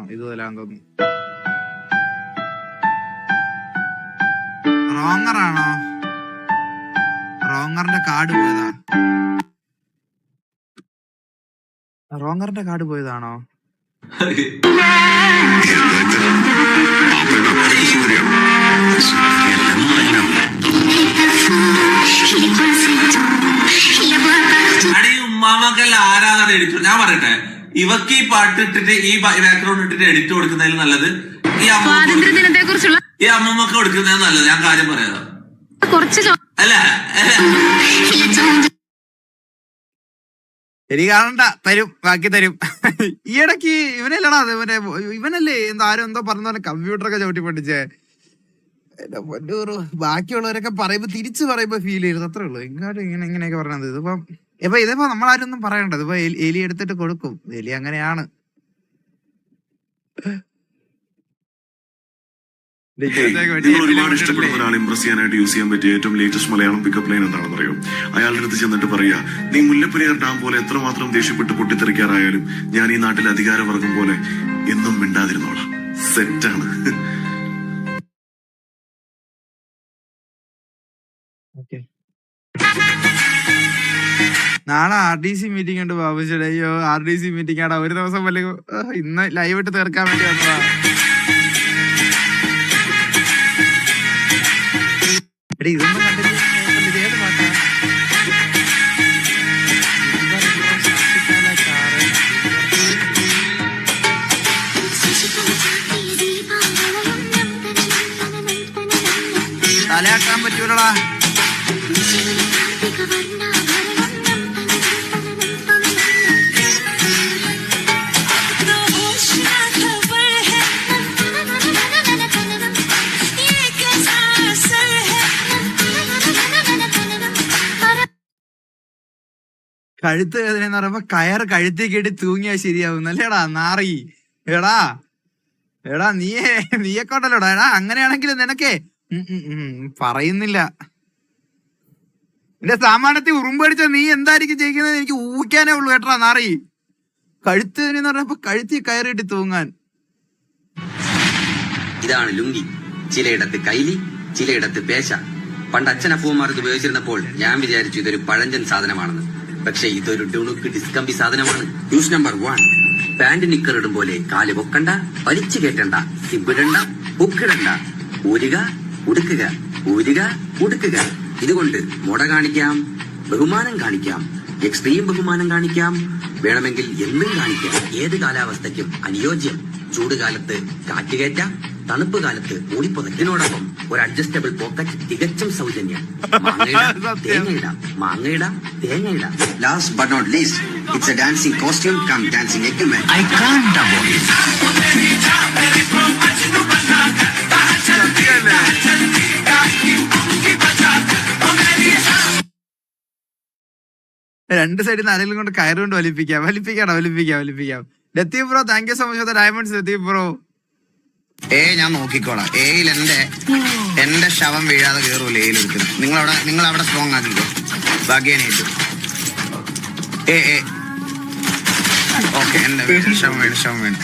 തോന്നുന്നു, ഇതുപോലാന്ന് തോന്നുന്നു. റോങ്ങറാണോ? റോങ്ങറിന്റെ കാർഡ് പോയതാ? റോങ്ങറിന്റെ കാർഡ് പോയതാണോ? ഉമ്മാമക്കെല്ലാം ആരാധന എഡിറ്റ്. ഞാൻ പറയട്ടെ, ഇവക്ക് ഈ പാട്ട് ഇട്ടിട്ട് ഈ ബാക്ക്ഗ്രൗണ്ട് ഇട്ടിട്ട് എഡിറ്റ് കൊടുക്കുന്നതിൽ നല്ലത് ഈ അമ്മമ്മക്ക് കൊടുക്കുന്നതിന് നല്ലത്. ഞാൻ കാര്യം പറയാം. അല്ല ശരി, കാണണ്ട, തരും, ബാക്കി തരും. ഈ ഇടയ്ക്ക് ഇവനല്ലടാ, ഇവനല്ലേ എന്താ ആരും എന്തോ പറഞ്ഞ കമ്പ്യൂട്ടറൊക്കെ ചവിട്ടി പഠിച്ചേ. ബാക്കിയുള്ളവരൊക്കെ പറയുമ്പോ തിരിച്ചു പറയുമ്പോ ഫീൽ ചെയ്തത് അത്രേ ഉള്ളൂ. ഇങ്ങോട്ട് ഇങ്ങനെയൊക്കെ പറഞ്ഞത്. ഇതിപ്പോ നമ്മളാരും ഒന്നും പറയണ്ട. ഇതിപ്പോ എലി എടുത്തിട്ട് കൊടുക്കും. എലി അങ്ങനെയാണ്. ഒരുപാട് ഇഷ്ടപ്പെടുന്ന ഒരാൾ ഇംപ്രസ് ചെയ്യാനായിട്ട് യൂസ് ചെയ്യാൻ പറ്റിയ ഏറ്റവും ലേറ്റസ്റ്റ് മലയാളം പിക്കപ്പ് ലൈൻ എന്താണെന്ന് അറിയോ? അയാളുടെ അടുത്ത് ചെന്നിട്ട് പറയാ, നീ മുല്ലപ്പെരിയാർ ഡാം പോലെ എത്രമാത്രം ദേഷ്യപ്പെട്ട് പൊട്ടിത്തെറിക്കാറായാലും ഞാൻ ഈ നാട്ടിൽ അധികാരവർഗം പോലെ എന്നും മിണ്ടാതിരുന്നോളാം. സെറ്റാണ്. നാളെ RDC മീറ്റിംഗ് ഉണ്ട് ബാബുശ്ശേരി. അയ്യോ, RDC മീറ്റിംഗ് ആടാ. ഒരു ദിവസം പോലെ ഇന്ന് ലൈവ് ഇട്ട് തീർക്കാൻ വേണ്ടി വന്നതാ. എടി, ഇതൊന്നും കണ്ടില്ല. ഏത് പാട്ടാ? തലയാക്കാൻ പറ്റൂലടാ. കഴുത്ത് വേദന എന്ന് പറയുമ്പോ കയറ് കഴുത്തി കേട്ടി തൂങ്ങിയാ ശരിയാവും അല്ലേടാ നാറി. എടാ നീയെക്കൊണ്ടല്ലോടാ. എടാ അങ്ങനെയാണെങ്കിൽ നിനക്കേ പറയുന്നില്ല. എന്റെ സാമാനത്തിൽ ഉറുമ്പടിച്ച നീ എന്തായിരിക്കും ചെയ്യിക്കുന്നത് എനിക്ക് ഊഹിക്കാനേ ഉള്ളൂ കേട്ടാ നാറി. കഴുത്ത് വേദന എന്ന് പറഞ്ഞപ്പോ കഴുത്തി കയറിയിട്ട് തൂങ്ങാൻ. ഇതാണ് ലുങ്കി. ചിലയിടത്ത് കൈലി, ചിലയിടത്ത് പേശ. പണ്ട് അച്ഛനപ്പൂമാർ ഇത് ഉപയോഗിച്ചിരുന്നപ്പോൾ ഞാൻ വിചാരിച്ചു ഇതൊരു പഴഞ്ചൻ സാധനമാണെന്ന്. പക്ഷെ ഇതൊരു ഡുണുക്ക് ഡിസ്കമ്പി സാധനമാണ്. Use number 1. പാന്റ് നിക്കർ ഇടും പോലെ കാല് പൊക്കണ്ട, വലിച്ചു കയറ്റണ്ട, സിബിടണ്ട, പൊക്കിടണ്ട. ഊരുക, ഉടുക്കുക, ഊരുക, ഉടുക്കുക. ഇതുകൊണ്ട് മുട കാണിക്കാം, ബഹുമാനം കാണിക്കാം, എക്സ്ട്രീം ബഹുമാനം കാണിക്കാം, വേണമെങ്കിൽ എന്നും കാണിക്കാം. ഏത് കാലാവസ്ഥയ്ക്കും അനുയോജ്യം. ചൂടുകാലത്ത് കാറ്റുകയറ്റാം, തണുപ്പ് കാലത്ത് മൂടിപ്പുതക്കിനോടൊപ്പം ഒരു അഡ്ജസ്റ്റബിൾ പോക്കറ്റ് തികച്ചും സൗജന്യം. മാങ്ങയിടാം, തേങ്ങയിടാം. Last but not least, it's a dancing costume cum dancing equipment. I can't avoid. രണ്ട് സൈഡിൽ നിന്ന് ആരെങ്കിലും കൊണ്ട് കയറുകൊണ്ട് വലിപ്പിക്കാം. Latheef bro, thank you so much for the diamonds. Latheef bro, ഞാൻ നോക്കിക്കോളാം. എന്റെ ശവം വീഴാതെ കയറൂല എടുക്കുന്നത്. നിങ്ങൾ അവിടെ സ്ട്രോങ് ആക്കിക്കോ. ഭാഗ്യനേറ്റു. ഓക്കെ, എന്റെ ശവം വീണ്.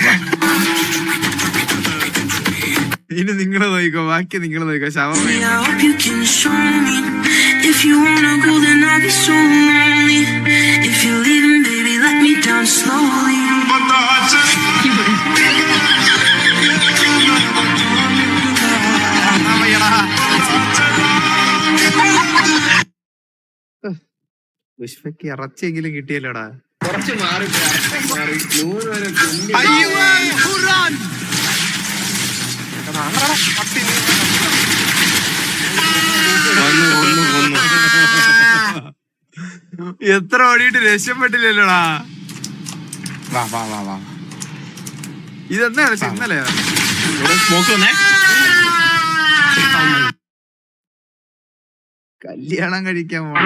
ഇനി നിങ്ങൾ നോക്കിക്കോ, ബാക്കി നിങ്ങൾ നോക്കിക്കോ. ശവം പുഷ്പക്ക് ഇറച്ചെങ്കിലും കിട്ടിയല്ലോടാ. കുറച്ച് മാറി എത്ര ഓടിയിട്ട് രക്ഷപ്പെട്ടില്ലല്ലോടാ. വാ. ഇതെന്താ ഇന്നലെ കല്യാണം കഴിക്കാൻ പോണ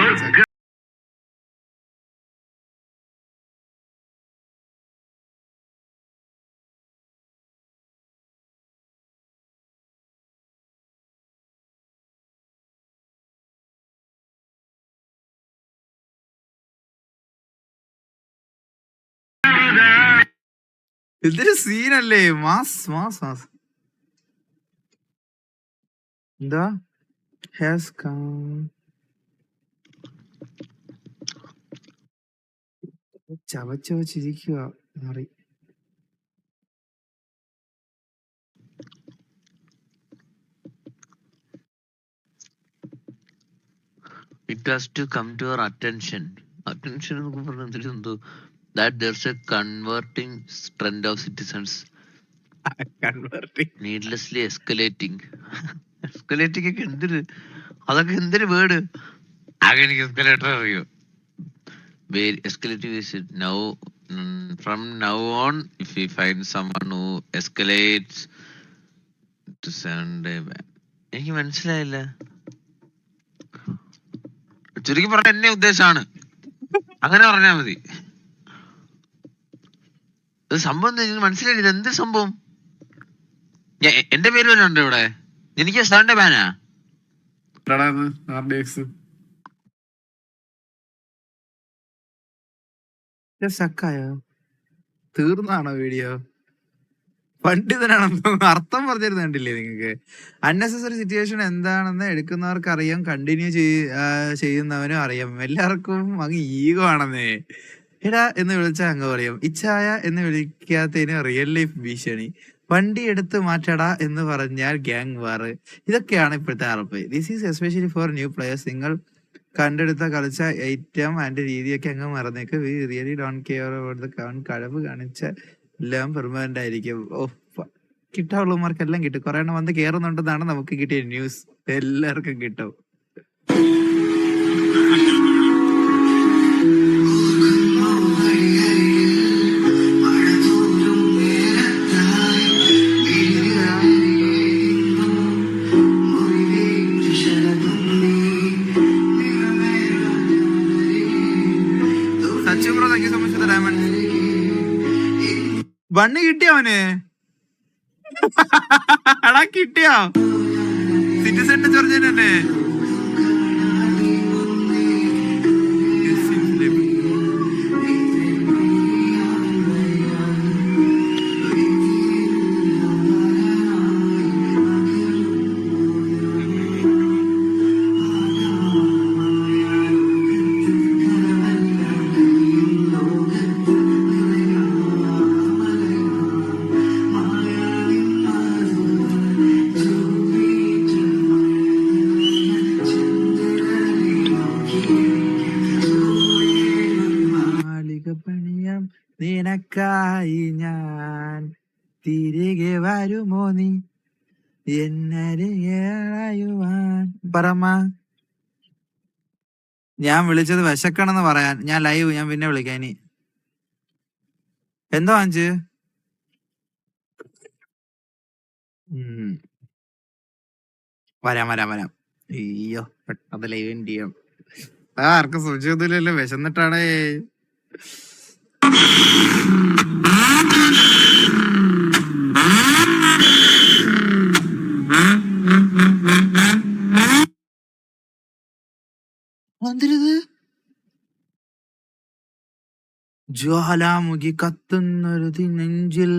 ഇതൊരു സീനല്ലേ? Mass mass mass. എന്താ ഹാസ് കം ചവച്ചിരിക്കുക മാറി. It has to come to our attention. Attention എന്നൊക്കെ പറഞ്ഞാൽ എന്തോ that there's a converting trend of citizens needlessly escalating. Escalating ഒക്കെ എന്തൊരു, അതൊക്കെ എന്തൊരു വേർഡ്. ആകെ എനിക്ക് എസ്കലേറ്റർ അറിയോ. Escalating is now, from now on, if we find someone who escalates to sound, എനിക്ക് മനസ്സിലായില്ല. ചുരുക്കി പറഞ്ഞ എന്നെ ഉദ്ദേശമാണ്, അങ്ങനെ പറഞ്ഞാ മതി. ഇത് സംഭവം എനിക്ക് മനസ്സിലായില്ല. ഇത് എന്ത് സംഭവം? എന്റെ പേര് വല്ല ഉണ്ടോ ഇവിടെ? എനിക്ക് സാറിന്റെ ബാനാ സക്കായോ? തീർന്നാണോ വീഡിയോ? പണ്ഡിതനാണെന്ന് അർത്ഥം പറഞ്ഞിരുന്നു കണ്ടില്ലേ നിങ്ങൾക്ക്? അൺനെസസറി സിറ്റുവേഷൻ എന്താണെന്ന് എടുക്കുന്നവർക്ക് അറിയാം, കണ്ടിന്യൂ ചെയ്യുന്നവനും അറിയാം. എല്ലാവർക്കും അങ്ങ് ഈഗോ ആണെന്നേ. എടാ എന്ന് വിളിച്ചാൽ അങ്ങ് പറയും, ഇച്ഛായ എന്ന് വിളിക്കാത്തതിന് റിയൽ ലൈഫ് ഭീഷണി. വണ്ടി എടുത്ത് മാറ്റടാ എന്ന് പറഞ്ഞാൽ ഗ്യാങ് വാർ. ഇതൊക്കെയാണ് ഇപ്പോഴത്തെ അറപ്പ്. This is especially for new players. നിങ്ങൾ കണ്ടെടുത്ത കളിച്ച ഐറ്റം അതിന്റെ രീതിയൊക്കെ അങ്ങ് മറന്നേക്ക്. We really don't care about the count. കഴിവ് കാണിച്ച എല്ലാം പെർമനന്റ് ആയിരിക്കും. കിട്ടാവുള്ളമാർക്കെല്ലാം കിട്ടും. കുറെ എണ്ണം വന്ന് കേറുന്നുണ്ടെന്നാണ് നമുക്ക് കിട്ടിയ ന്യൂസ്. എല്ലാവർക്കും കിട്ടും. ബണ്ണ് കിട്ടിയോ അവന്? എടാ കിട്ടിയോ? സിറ്റിസന്റെ ചൊറിഞ്ഞന്നെ. നിനക്കായി ഞാൻ തിരികെ വരുമോ നീ എന്നറിയുവാൻ. പറമ്മ, ഞാൻ വിളിച്ചത് വിശക്കണെന്ന് പറയാൻ. ഞാൻ ലൈവ്, ഞാൻ പിന്നെ വിളിക്കാം. ഇനി എന്തോ അഞ്ച് വരാം വരാം വരാം. അയ്യോ പെട്ടെന്ന് ലൈവ് എൻഡ് ചെയ്യാം. ആർക്കും സൂചിയൊന്നുമില്ലല്ലോ, വിശന്നിട്ടാണേ. ജ്വാലാമുഖി കത്തുന്നൊരു നെഞ്ചിൽ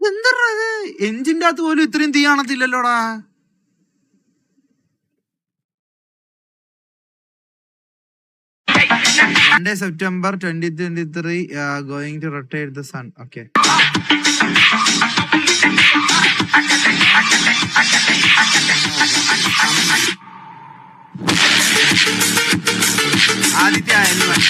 എന്താ എഞ്ചിന്റെ അകത്ത് പോലും ഇത്രയും തീ കാണത്തില്ലല്ലോടാ. September 2023 going to rotate the sun. Okay. Aditya L1.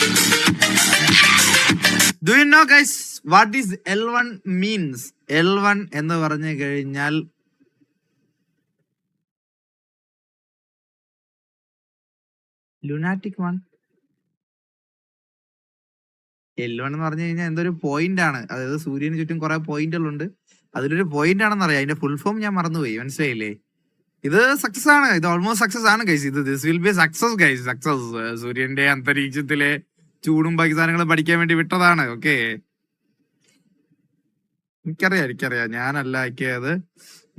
Do you know guys what is L1 means? L1 എന്ന് പറഞ്ഞു കഴിഞ്ഞാൽ lunatic one. L1 എന്ന് പറഞ്ഞു കഴിഞ്ഞാൽ എന്തൊരു പോയിന്റ് ആണ്. അതായത് സൂര്യന് ചുറ്റും കുറെ പോയിന്റുകളുണ്ട്. അതിലൊരു പോയിന്റ് ആണെന്ന് അറിയാം. അതിന്റെ ഫുൾ ഫോം ഞാൻ മറന്നുപോയി. മനസ്സിലായില്ലേ? ഇത് സക്സസ് ആണ്. ഇത് ഓൾമോസ്റ്റ് സക്സസ് ആണ് guys. This will be success guys. Success. സൂര്യന്റെ അന്തരീക്ഷത്തിലെ ചൂടും ബാക്കി സാധനങ്ങളും പഠിക്കാൻ വേണ്ടി വിട്ടതാണ്. ഓക്കെ, എനിക്കറിയാം. ഞാനല്ല ആക്കിയത്.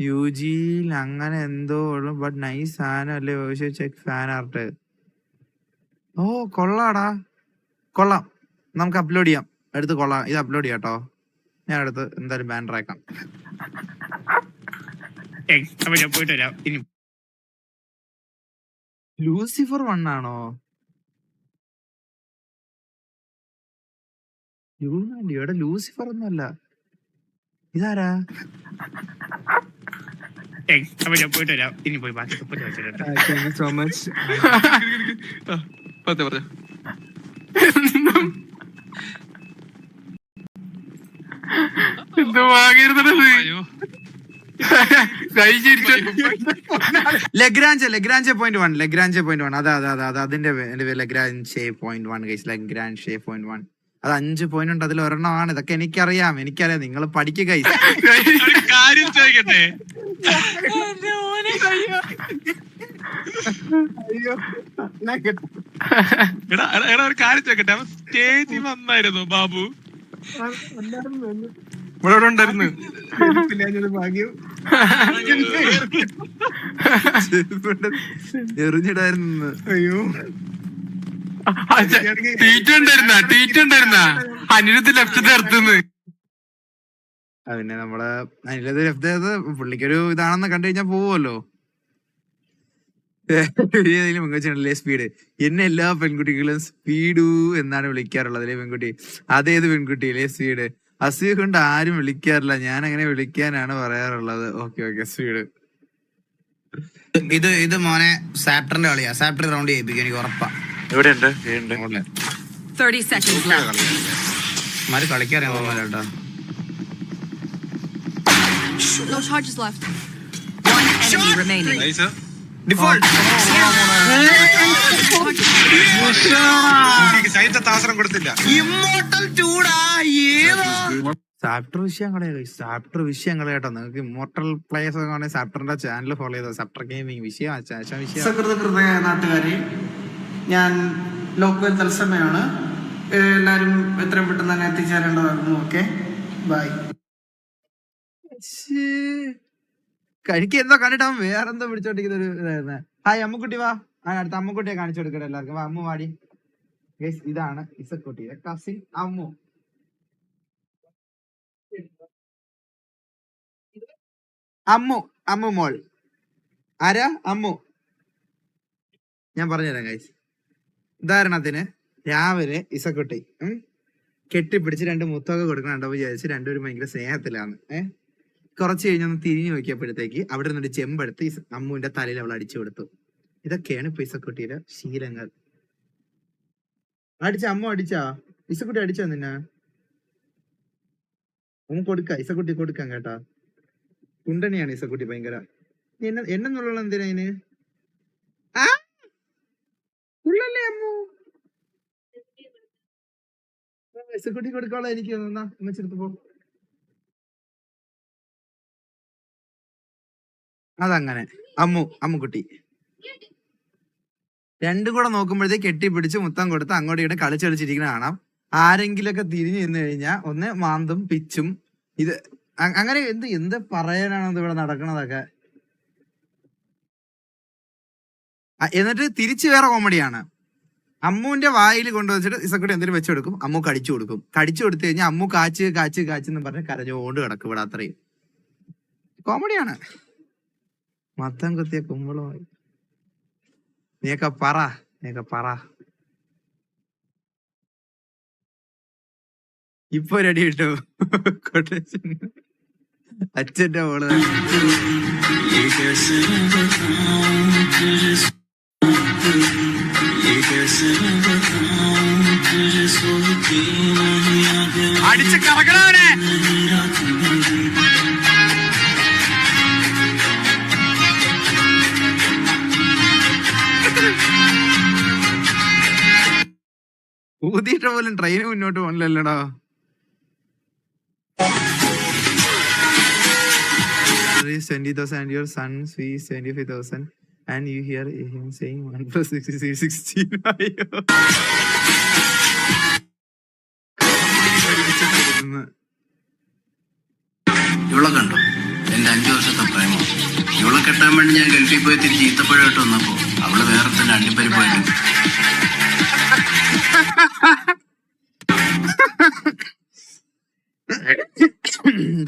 UGയിൽ അങ്ങനെ എന്തോ ഉള്ളു. ബട്ട് നൈസ് സാധനം അല്ലേ? Check fan art. ഓ കൊള്ളാടാ, കൊള്ളാം. നമുക്ക് അപ്ലോഡ് ചെയ്യാം. എടുത്ത് കൊള്ളാം. ഇത് അപ്ലോഡ് ചെയ്യാം കേട്ടോ. ഞാൻ എടുത്ത് എന്തായാലും ബാനർ ആക്കാം. അപ്പൊ ഞാൻ പോയിട്ട് വരാം. ഇനി ലൂസിഫർ 1 ആണോ? ഇവിടെ ലൂസിഫർ ഒന്നുമല്ല. ഇതാരാ? അപ്പൊ ഞാൻ പോയിട്ട് വരാം. ഇനി പോയി ബാക്കി സോ മച്ച്. എന്തോ വാങ്ങിയിരുന്നത് ലഗ്രാഞ്ച് പോയിന്റ് 1 അതാ അതിന്റെ Lagrange point 1 guys. Lagrange point 1 അത് 5 പോയിന്റ് ഉണ്ട്. അതിൽ ഒരെണ്ണമാണ്. ഇതൊക്കെ എനിക്കറിയാം. നിങ്ങൾ പഠിക്കുക ഗൈസ്. കാര്യം ചോദിക്കട്ടെ. എടാ ഒരു കാര്യം ചോദിക്കട്ടെ. അവൻ സ്റ്റേജിൽ വന്നായിരുന്നു ബാബു. ഇവിടെ ഉണ്ടായിരുന്നു. എറിഞ്ഞിടായിരുന്നു. അയ്യോ ടീറ്റ ഉണ്ടായിരുന്ന അനിരുദ്ധ ലെഫ്റ്റ് നിർത്തുന്നു. പിന്നെ നമ്മള് അതിലത് ലെഫ്റ്റ് പുള്ളിക്കൊരു ഇതാണെന്ന് കണ്ടു കഴിഞ്ഞാൽ പോവുമല്ലോ. മികച്ചല്ലേ സ്പീഡ്. എന്നെ എല്ലാ പെൺകുട്ടികളും സ്പീഡു എന്നാണ് വിളിക്കാറുള്ളത് അല്ലേ പെൺകുട്ടി? അതേത് പെൺകുട്ടിയില്ലേ സ്പീഡ്? അസൂയ കൊണ്ട് ആരും വിളിക്കാറില്ല. ഞാൻ അങ്ങനെ വിളിക്കാനാണ് പറയാറുള്ളത്. Okay speed. ഇത് മോനെ സാപ്റ്ററിന്റെ കളിയാ. സാപ്റ്റർ റൗണ്ട് ചെയ്യിപ്പിക്കും എനിക്ക് ഉറപ്പാ. എവിടെയുണ്ട്? 30 seconds left. മാര് കളിക്കാറിയാൻ കേട്ടോ. No charges left. One enemy remaining. Default immortal ചൂടാ. സാപ്റ്റർ വിഷയം കളയാട്ടോ. നിങ്ങൾക്ക് ഇമ്മോർട്ടൽ പ്ലേയേഴ്സ് ഒക്കെ ആണെങ്കിൽ സാപ്റ്ററിന്റെ ചാനൽ ഫോളോ ചെയ്തോ. സാപ്റ്റർ ഗെയിമിംഗ് വിഷയം. സകൃതകൃതയ നാട്ടുകാരെ, ഞാൻ ലോക്വൽ തത്സമയാണ്. എല്ലാരും എത്രയും പെട്ടെന്ന് തന്നെ എത്തിച്ചേരേണ്ടതായിരുന്നു. Okay bye. കഴിക്ക് എന്തോ കണ്ടിട്ട് അവൻ വേറെന്തോ പിടിച്ചോണ്ടിരിക്കുന്ന ഒരു ഇതായിരുന്നു. ഹായ് അമ്മുക്കുട്ടി വാ. അടുത്ത അമ്മുക്കുട്ടിയെ കാണിച്ചു കൊടുക്കട്ടെ എല്ലാവർക്കും. വാ അമ്മു വാടി. ഇതാണ് ഇസക്കുട്ടിയുടെ കസിൻ അമ്മു. അമ്മു മോൾ ആരാ? അമ്മു. ഞാൻ പറഞ്ഞുതരാം ഗൈസ്. ഉദാഹരണത്തിന് രാവിലെ ഇസക്കുട്ടി കെട്ടിപ്പിടിച്ച് 2 മുത്തൊക്കെ കൊടുക്കണുണ്ടോ വിചാരിച്ച് രണ്ടുപേരും ഭയങ്കര സ്നേഹത്തിലാണ്. കുറച്ച് കഴിഞ്ഞൊന്ന് തിരിഞ്ഞു നോക്കിയപ്പോഴത്തേക്ക് അവിടെ നിന്നൊരു ചെമ്പെടുത്ത് അമ്മുവിന്റെ തലയിൽ അവൾ അടിച്ചു കൊടുത്തു. ഇതൊക്കെയാണ് ഇപ്പൊ ഇസക്കുട്ടിയുടെ ശീലങ്ങൾ. അമ്മു അടിച്ചാ? ഇസക്കുട്ടി അടിച്ചാ നിന്നെ? അമ്മ കൊടുക്ക. ഇസക്കുട്ടി കൊടുക്കാം കേട്ടാ. കുണ്ടനെയാണ് ഇസക്കുട്ടി ഭയങ്കര. എന്നെന്നുള്ള എന്തിനാ അതിന്? ഉള്ളല്ലേ അമ്മു? ഇസക്കുട്ടി കൊടുക്കാനുള്ള എനിക്ക് അമ്മച്ചെടുത്ത് പോ. അതങ്ങനെ അമ്മുക്കുട്ടി രണ്ടും കൂടെ നോക്കുമ്പോഴത്തേക്ക് കെട്ടിപ്പിടിച്ച് മുത്തം കൊടുത്ത് അങ്ങോട്ട് ഇങ്ങോട്ട് കളിച്ചിരിക്കുന്ന കാണാം. ആരെങ്കിലൊക്കെ തിരിഞ്ഞു നിന്ന് കഴിഞ്ഞാൽ ഒന്ന് മാന്തും പിച്ചും. ഇത് അങ്ങനെ എന്ത് പറയാനാണ് ഇവിടെ നടക്കണതൊക്കെ. എന്നിട്ട് തിരിച്ചു വേറെ കോമഡിയാണ്. അമ്മുവിന്റെ വായിൽ കൊണ്ടുവച്ചിട്ട് ഇസക്കുട്ടി എന്തെങ്കിലും വെച്ചെടുക്കും. അമ്മു കടിച്ചു കൊടുക്കും. കടിച്ചു കൊടുത്തു കഴിഞ്ഞാൽ അമ്മു കാച്ചെന്ന് പറഞ്ഞ് കരഞ്ഞോണ്ട് കിടക്കും. ഇവിടെ അത്രയും കോമഡിയാണ്. മത്തം കുത്തിയ കുമ്പളമായി. നീയൊക്കെ പറ. ഇപ്പൊ റെഡി കിട്ടോ? അച്ഛന്റെ മോള് അടിച്ച് കറക്കണവനെ. ഊതിയിട്ട് പോലും ട്രെയിന് മുന്നോട്ട് പോകണില്ലല്ലോടാ. is 20,000 and your son's fee is 25,000 and you hear him saying 1 plus 6 is 16. ഇവളെ കണ്ടോ? എന്റെ 5 വർഷത്തെ പ്രേമം. ഇവളെ കെട്ടാൻ വേണ്ടി ഞാൻ ഗൾഫിൽ പോയി തിരിച്ച് ഈത്തപ്പഴമായിട്ട് വന്നപ്പോ അവള് വേറെ തന്നെ അണ്ടിപ്പരിപ്പായിട്ട്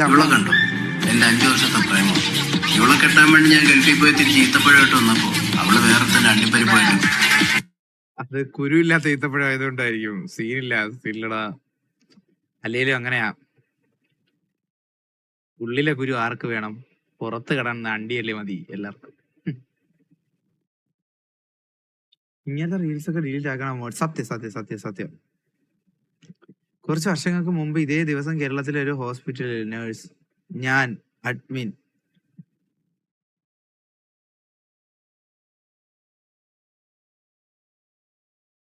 ഇവളെ കണ്ടോ എന്റെ 5 വർഷത്തെ പ്രേമം. ഇവളെ കെട്ടാൻ വേണ്ടി ഞാൻ ഗൾഫിൽ പോയി തിരിച്ച് ഈത്തപ്പഴമായിട്ട് വന്നപ്പോ അവള് വേറെ തന്നെ അണ്ടിപ്പരിപ്പായിട്ട്. അത് കുരുവില്ലാത്ത ഈത്തപ്പഴം ആയതുകൊണ്ടായിരിക്കും. സീനില്ലടാ. അല്ലേലും അങ്ങനെയാ. ഉള്ളിലെ കുരു ആർക്ക് വേണം? പുറത്ത് കിടന്ന അണ്ടിയല്ലേ മതി എല്ലാവർക്കും. ഇങ്ങനത്തെ റീൽസ് ഒക്കെ ഡിലീറ്റ് ആക്കണം. സത്യം സത്യം സത്യം സത്യം. കുറച്ച് വർഷങ്ങൾക്ക് മുമ്പ് ഇതേ ദിവസം കേരളത്തിലെ ഒരു ഹോസ്പിറ്റലിൽ നേഴ്സ്, ഞാൻ അഡ്മിൻ.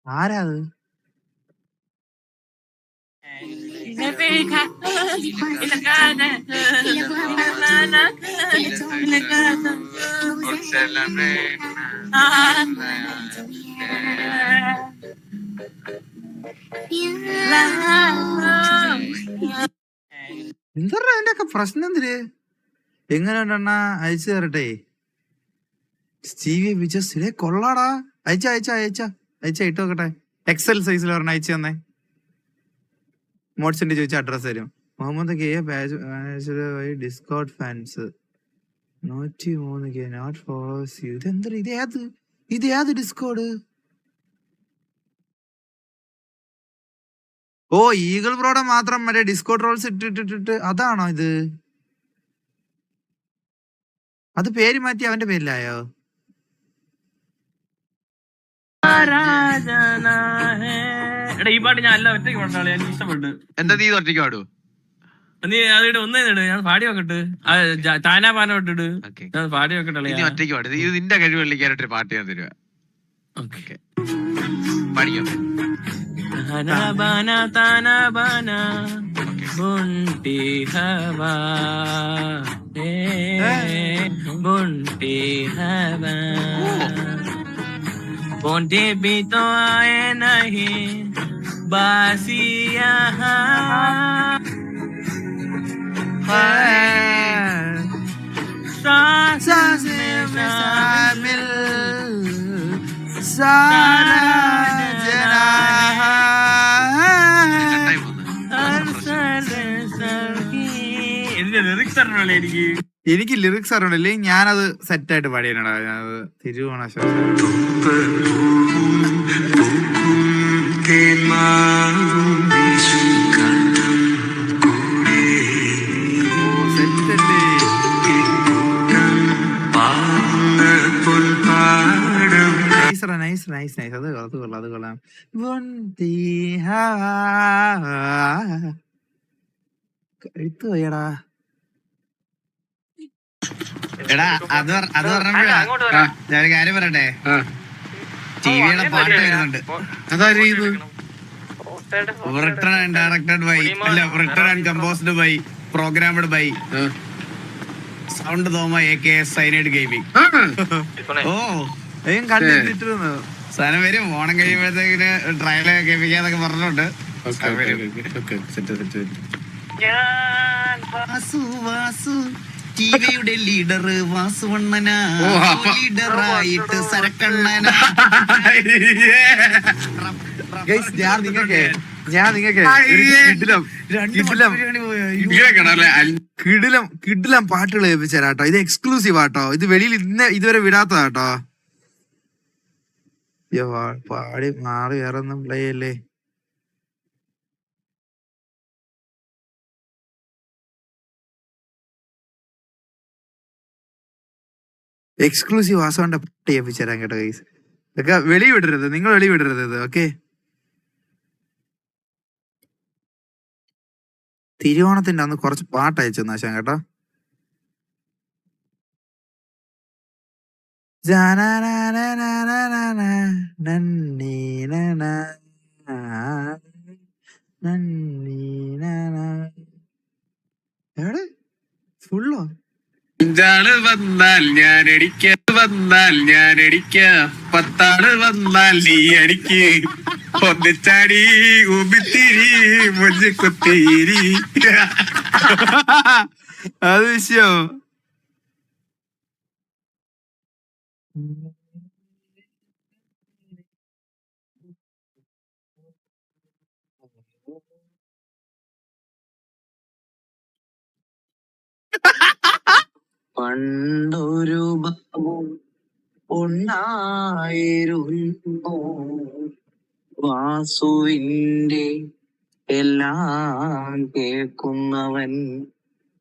ആരാ അത്? എന്താ അതിന്റെ ഒക്കെ പ്രശ്നം എന്തിര്? എങ്ങനെ ഉണ്ടെണ്ണ അയച്ചു തരട്ടെ. സ്റ്റീവി വിജസ് കൊള്ളാടാ. അയച്ച ഇട്ടോക്കട്ടെ. എക്സൽ സൈസിൽ പറഞ്ഞ അയച്ചു തന്നെ. മോഡ്സിന്റെ ചോദിച്ച അഡ്രസ് തരും. മുഹമ്മദ് കെ വഴി Discord fans 103K not follows you. ഇതെന്താ ഇത് ഏത് ഡിസ്കോഡ്? ഓ, ഈഗിൾ ബ്രോടെ മാത്രം മറ്റേ ഡിസ്കോഡ് റോൾസ് ഇട്ടിട്ടിട്ട് അതാണോ ഇത്? അത് പേര് മാറ്റി അവന്റെ പേരിലായോ? എടാ ഈ പാട്ട് ഞാൻ അല്ല ഒറ്റയ്ക്ക് പാട്ടാളെ എനിക്ക് ഇഷ്ടപ്പെട്ടു. എന്താ നീ ഒറ്റയ്ക്ക് പാടൂ? നീ അതിട്ട് ഒന്നേന്നിട്, ഞാൻ പാടി വെക്കട്ടെ. താനാ പാന വിട്ടിട്ട് ഞാൻ പാടി വെക്കട്ടെ. നീ ഒറ്റയ്ക്ക് പാട്. ഇത് നിന്റെ കഴിവ് വെള്ളിക്കാനായിട്ട് പാട്ട് ഞാൻ തരുക. ഓക്കെ, പഠിക്കാം. താനാ ബാന ബുണ്ടി ഹവാ ബുണ്ടി ഹവാ बूंदे भी तो आए नहीं बासी यहाँ सांस में शामिल सारा जनाह എനിക്ക് ലിറിക്സ് അറിയണല്ലേ. ഞാനത് സെറ്റായിട്ട് പാടിയാണടാ. ഞാനത് തിരുവോണ അത് കൊള്ളാം. കഴുത്ത് പോയടാ. എടാ അത് പറഞ്ഞപ്പോഴാ ഞാനൊരു കാര്യം പറയട്ടെ. ടിവിയുടെ പാട്ട് വരുന്നുണ്ട്. Written and directed by written and composed by programmed by sound Thoma AKA cyanide gaming. ഓ കണ്ടിട്ടിരുന്നു. സാധനം വരും. ഓണം കഴിയുമ്പോഴത്തേക്കിന് ട്രയൽ കേൾപ്പിക്കാന്നൊക്കെ പറഞ്ഞിട്ടുണ്ട്. ടിവിയുടെ ലീഡർ വാസുവണ്ണന ലീഡറായിട്ട് സരക്കണ്ണന. ഞാൻ നിങ്ങക്ക് കിടിലം പാട്ടുകൾ കേൾപ്പിച്ചു തരാട്ടോ. ഇത് എക്സ്ക്ലൂസീവ് ആട്ടോ. ഇത് വെളിയിൽ ഇതുവരെ വിടാത്തതാട്ടോ. പാടി മാറി വേറെ ഒന്നും പ്ലേ അല്ലേ. എക്സ്ക്ലൂസീവ് വാസോന്റെ പാട്ട് കേൾപ്പിച്ചു തരാൻ കേട്ടോ ഗൈസ്. ഇതൊക്കെ വെളി വിടരുത്, നിങ്ങൾ വെളി വിടരുത് ഇത്. ഓക്കെ, തിരുവോണത്തിന്റെ അന്ന് കുറച്ച് പാട്ട് അയച്ചു നാശം കേട്ടോ. എവിടെ ഫുള്ളോ? അഞ്ചാള് വന്നാൽ ഞാൻ അടിക്ക 10 ആള് വന്നാൽ നീ അടിക്ക് ഒന്നിച്ചാടി ഉബിത്തിരി മുഞ്ചി കുത്തിരി. അത് വിഷയോ. പണ്ടൊരു ബാബു ഉണ്ടായിരുന്നു, വാസുവിന്റെ എല്ലാം കേൾക്കുന്നവൻ.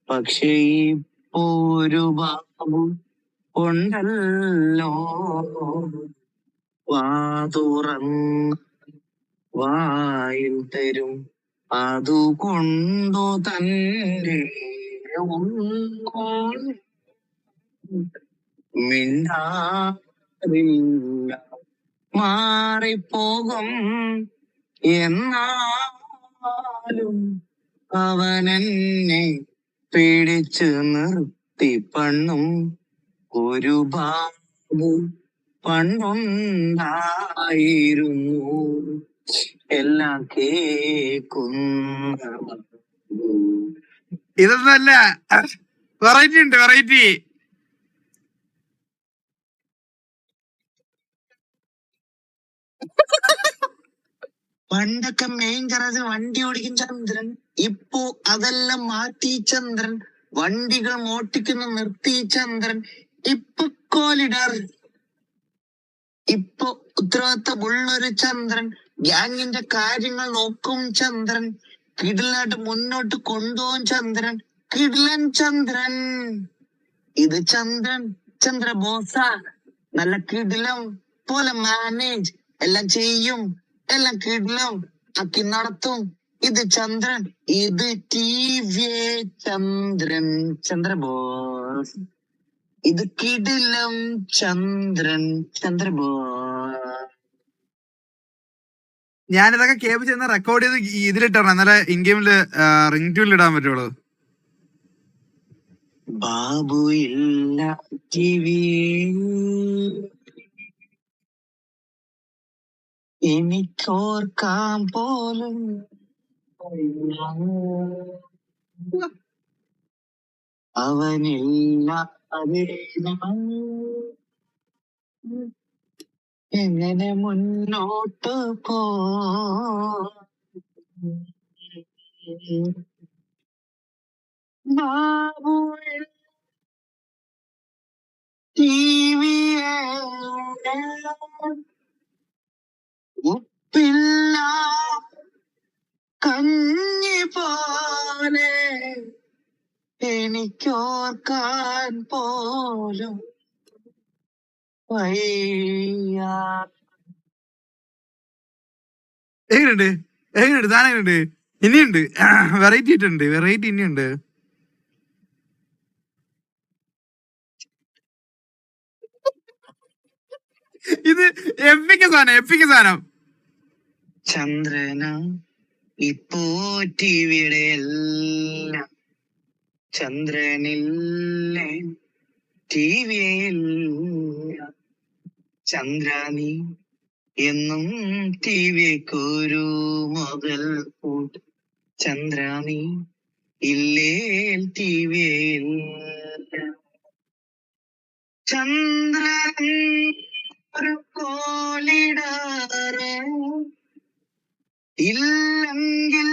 പക്ഷേ ഇപ്പോ ഒരു ബാബു ഉണ്ടല്ലോ, വാ തുറന്ന് വായിൽ തരും, അതുകൊണ്ടു തന്നെ ഒന്നും മിണ്ടാറില്ല. മാറിപ്പോകും എന്നാലും അവനെന്നെ പിടിച്ചു നിർത്തി. പണ്ണും ഒരു ബാബു പണ്ടുണ്ടായിരുന്നു, എല്ലാം കേക്കുന്ന ബാബു. ഇതൊന്നല്ല, വെറൈറ്റി ഉണ്ട്, വെറൈറ്റി. പണ്ടൊക്കെ മെയിൻ ചാർജ് വണ്ടി ഓടിക്കും ചന്ദ്രൻ, ഇപ്പോ അതെല്ലാം മാറ്റി ചന്ദ്രൻ. വണ്ടികൾ ഓട്ടിക്കുന്ന നിർത്തി ചന്ദ്രൻ, ഇപ്പൊ കോലിഡർ. ഇപ്പൊ ഉത്തരവാദിത്തമുള്ളൊരു ചന്ദ്രൻ, ഗ്യാങ്ങിന്റെ കാര്യങ്ങൾ നോക്കും ചന്ദ്രൻ. കിടിലായിട്ട് മുന്നോട്ട് കൊണ്ടുപോകും ചന്ദ്രൻ, കിടിലൻ ചന്ദ്രൻ. ഇത് ചന്ദ്രൻ, ചന്ദ്ര ബോസ, നല്ല കിടിലം പോലെ മാനേജ് എല്ലാം ചെയ്യും, എല്ലാം കിടിലം ആക്കി നടത്തും. ഇത് ചന്ദ്രൻ, ഇത് TV ചന്ദ്രൻ, ചന്ദ്ര ബോസ്. ഇത് കിടിലം ചന്ദ്രൻ, ചന്ദ്ര ബോസ്. ഞാനിതൊക്കെ കേബിൾ ചെയ്യുന്ന റെക്കോർഡ് ചെയ്ത് ഇതിലിട്ടാണ്, എന്നാലേ ഇൻ ഗെയിമില് റിംഗ് ട്യൂണിൽ ഇടാൻ പറ്റുള്ളൂ. ബാബു ഇല്ല TV, എനിക്കോർക്കാൻ പോലും അവനില്ല. എങ്ങനെ മുന്നോട്ട് പോ ബാബു TV, ഉപ്പില്ല കഞ്ഞി പോലെ എനിക്കോർക്കാൻ പോലും വയ്യ. എങ്ങനെയുണ്ട്, എങ്ങനെയുണ്ട്, സാധനം എങ്ങനെയുണ്ട്? ഇനിയുണ്ട്, വെറൈറ്റി ഇട്ടുണ്ട്, വെറൈറ്റി ഇനിയുണ്ട്. ഇത് എപ്പിക്ക സാധനം, എപ്പിക്ക സാധനം. ചന്ദ്രന ഇപ്പോ TVയുടെ എല്ലാം ചന്ദ്രനില്ലേ, TVയില്ല. ചന്ദ്രനി എന്നും TVക്കൊരു മുതൽ കൂട്ട്. ചന്ദ്രനി ഇല്ലേ TVയില്ല. ചന്ദ്രൻ ഒരു കോളിടാറ് ഇല്ലെങ്കിൽ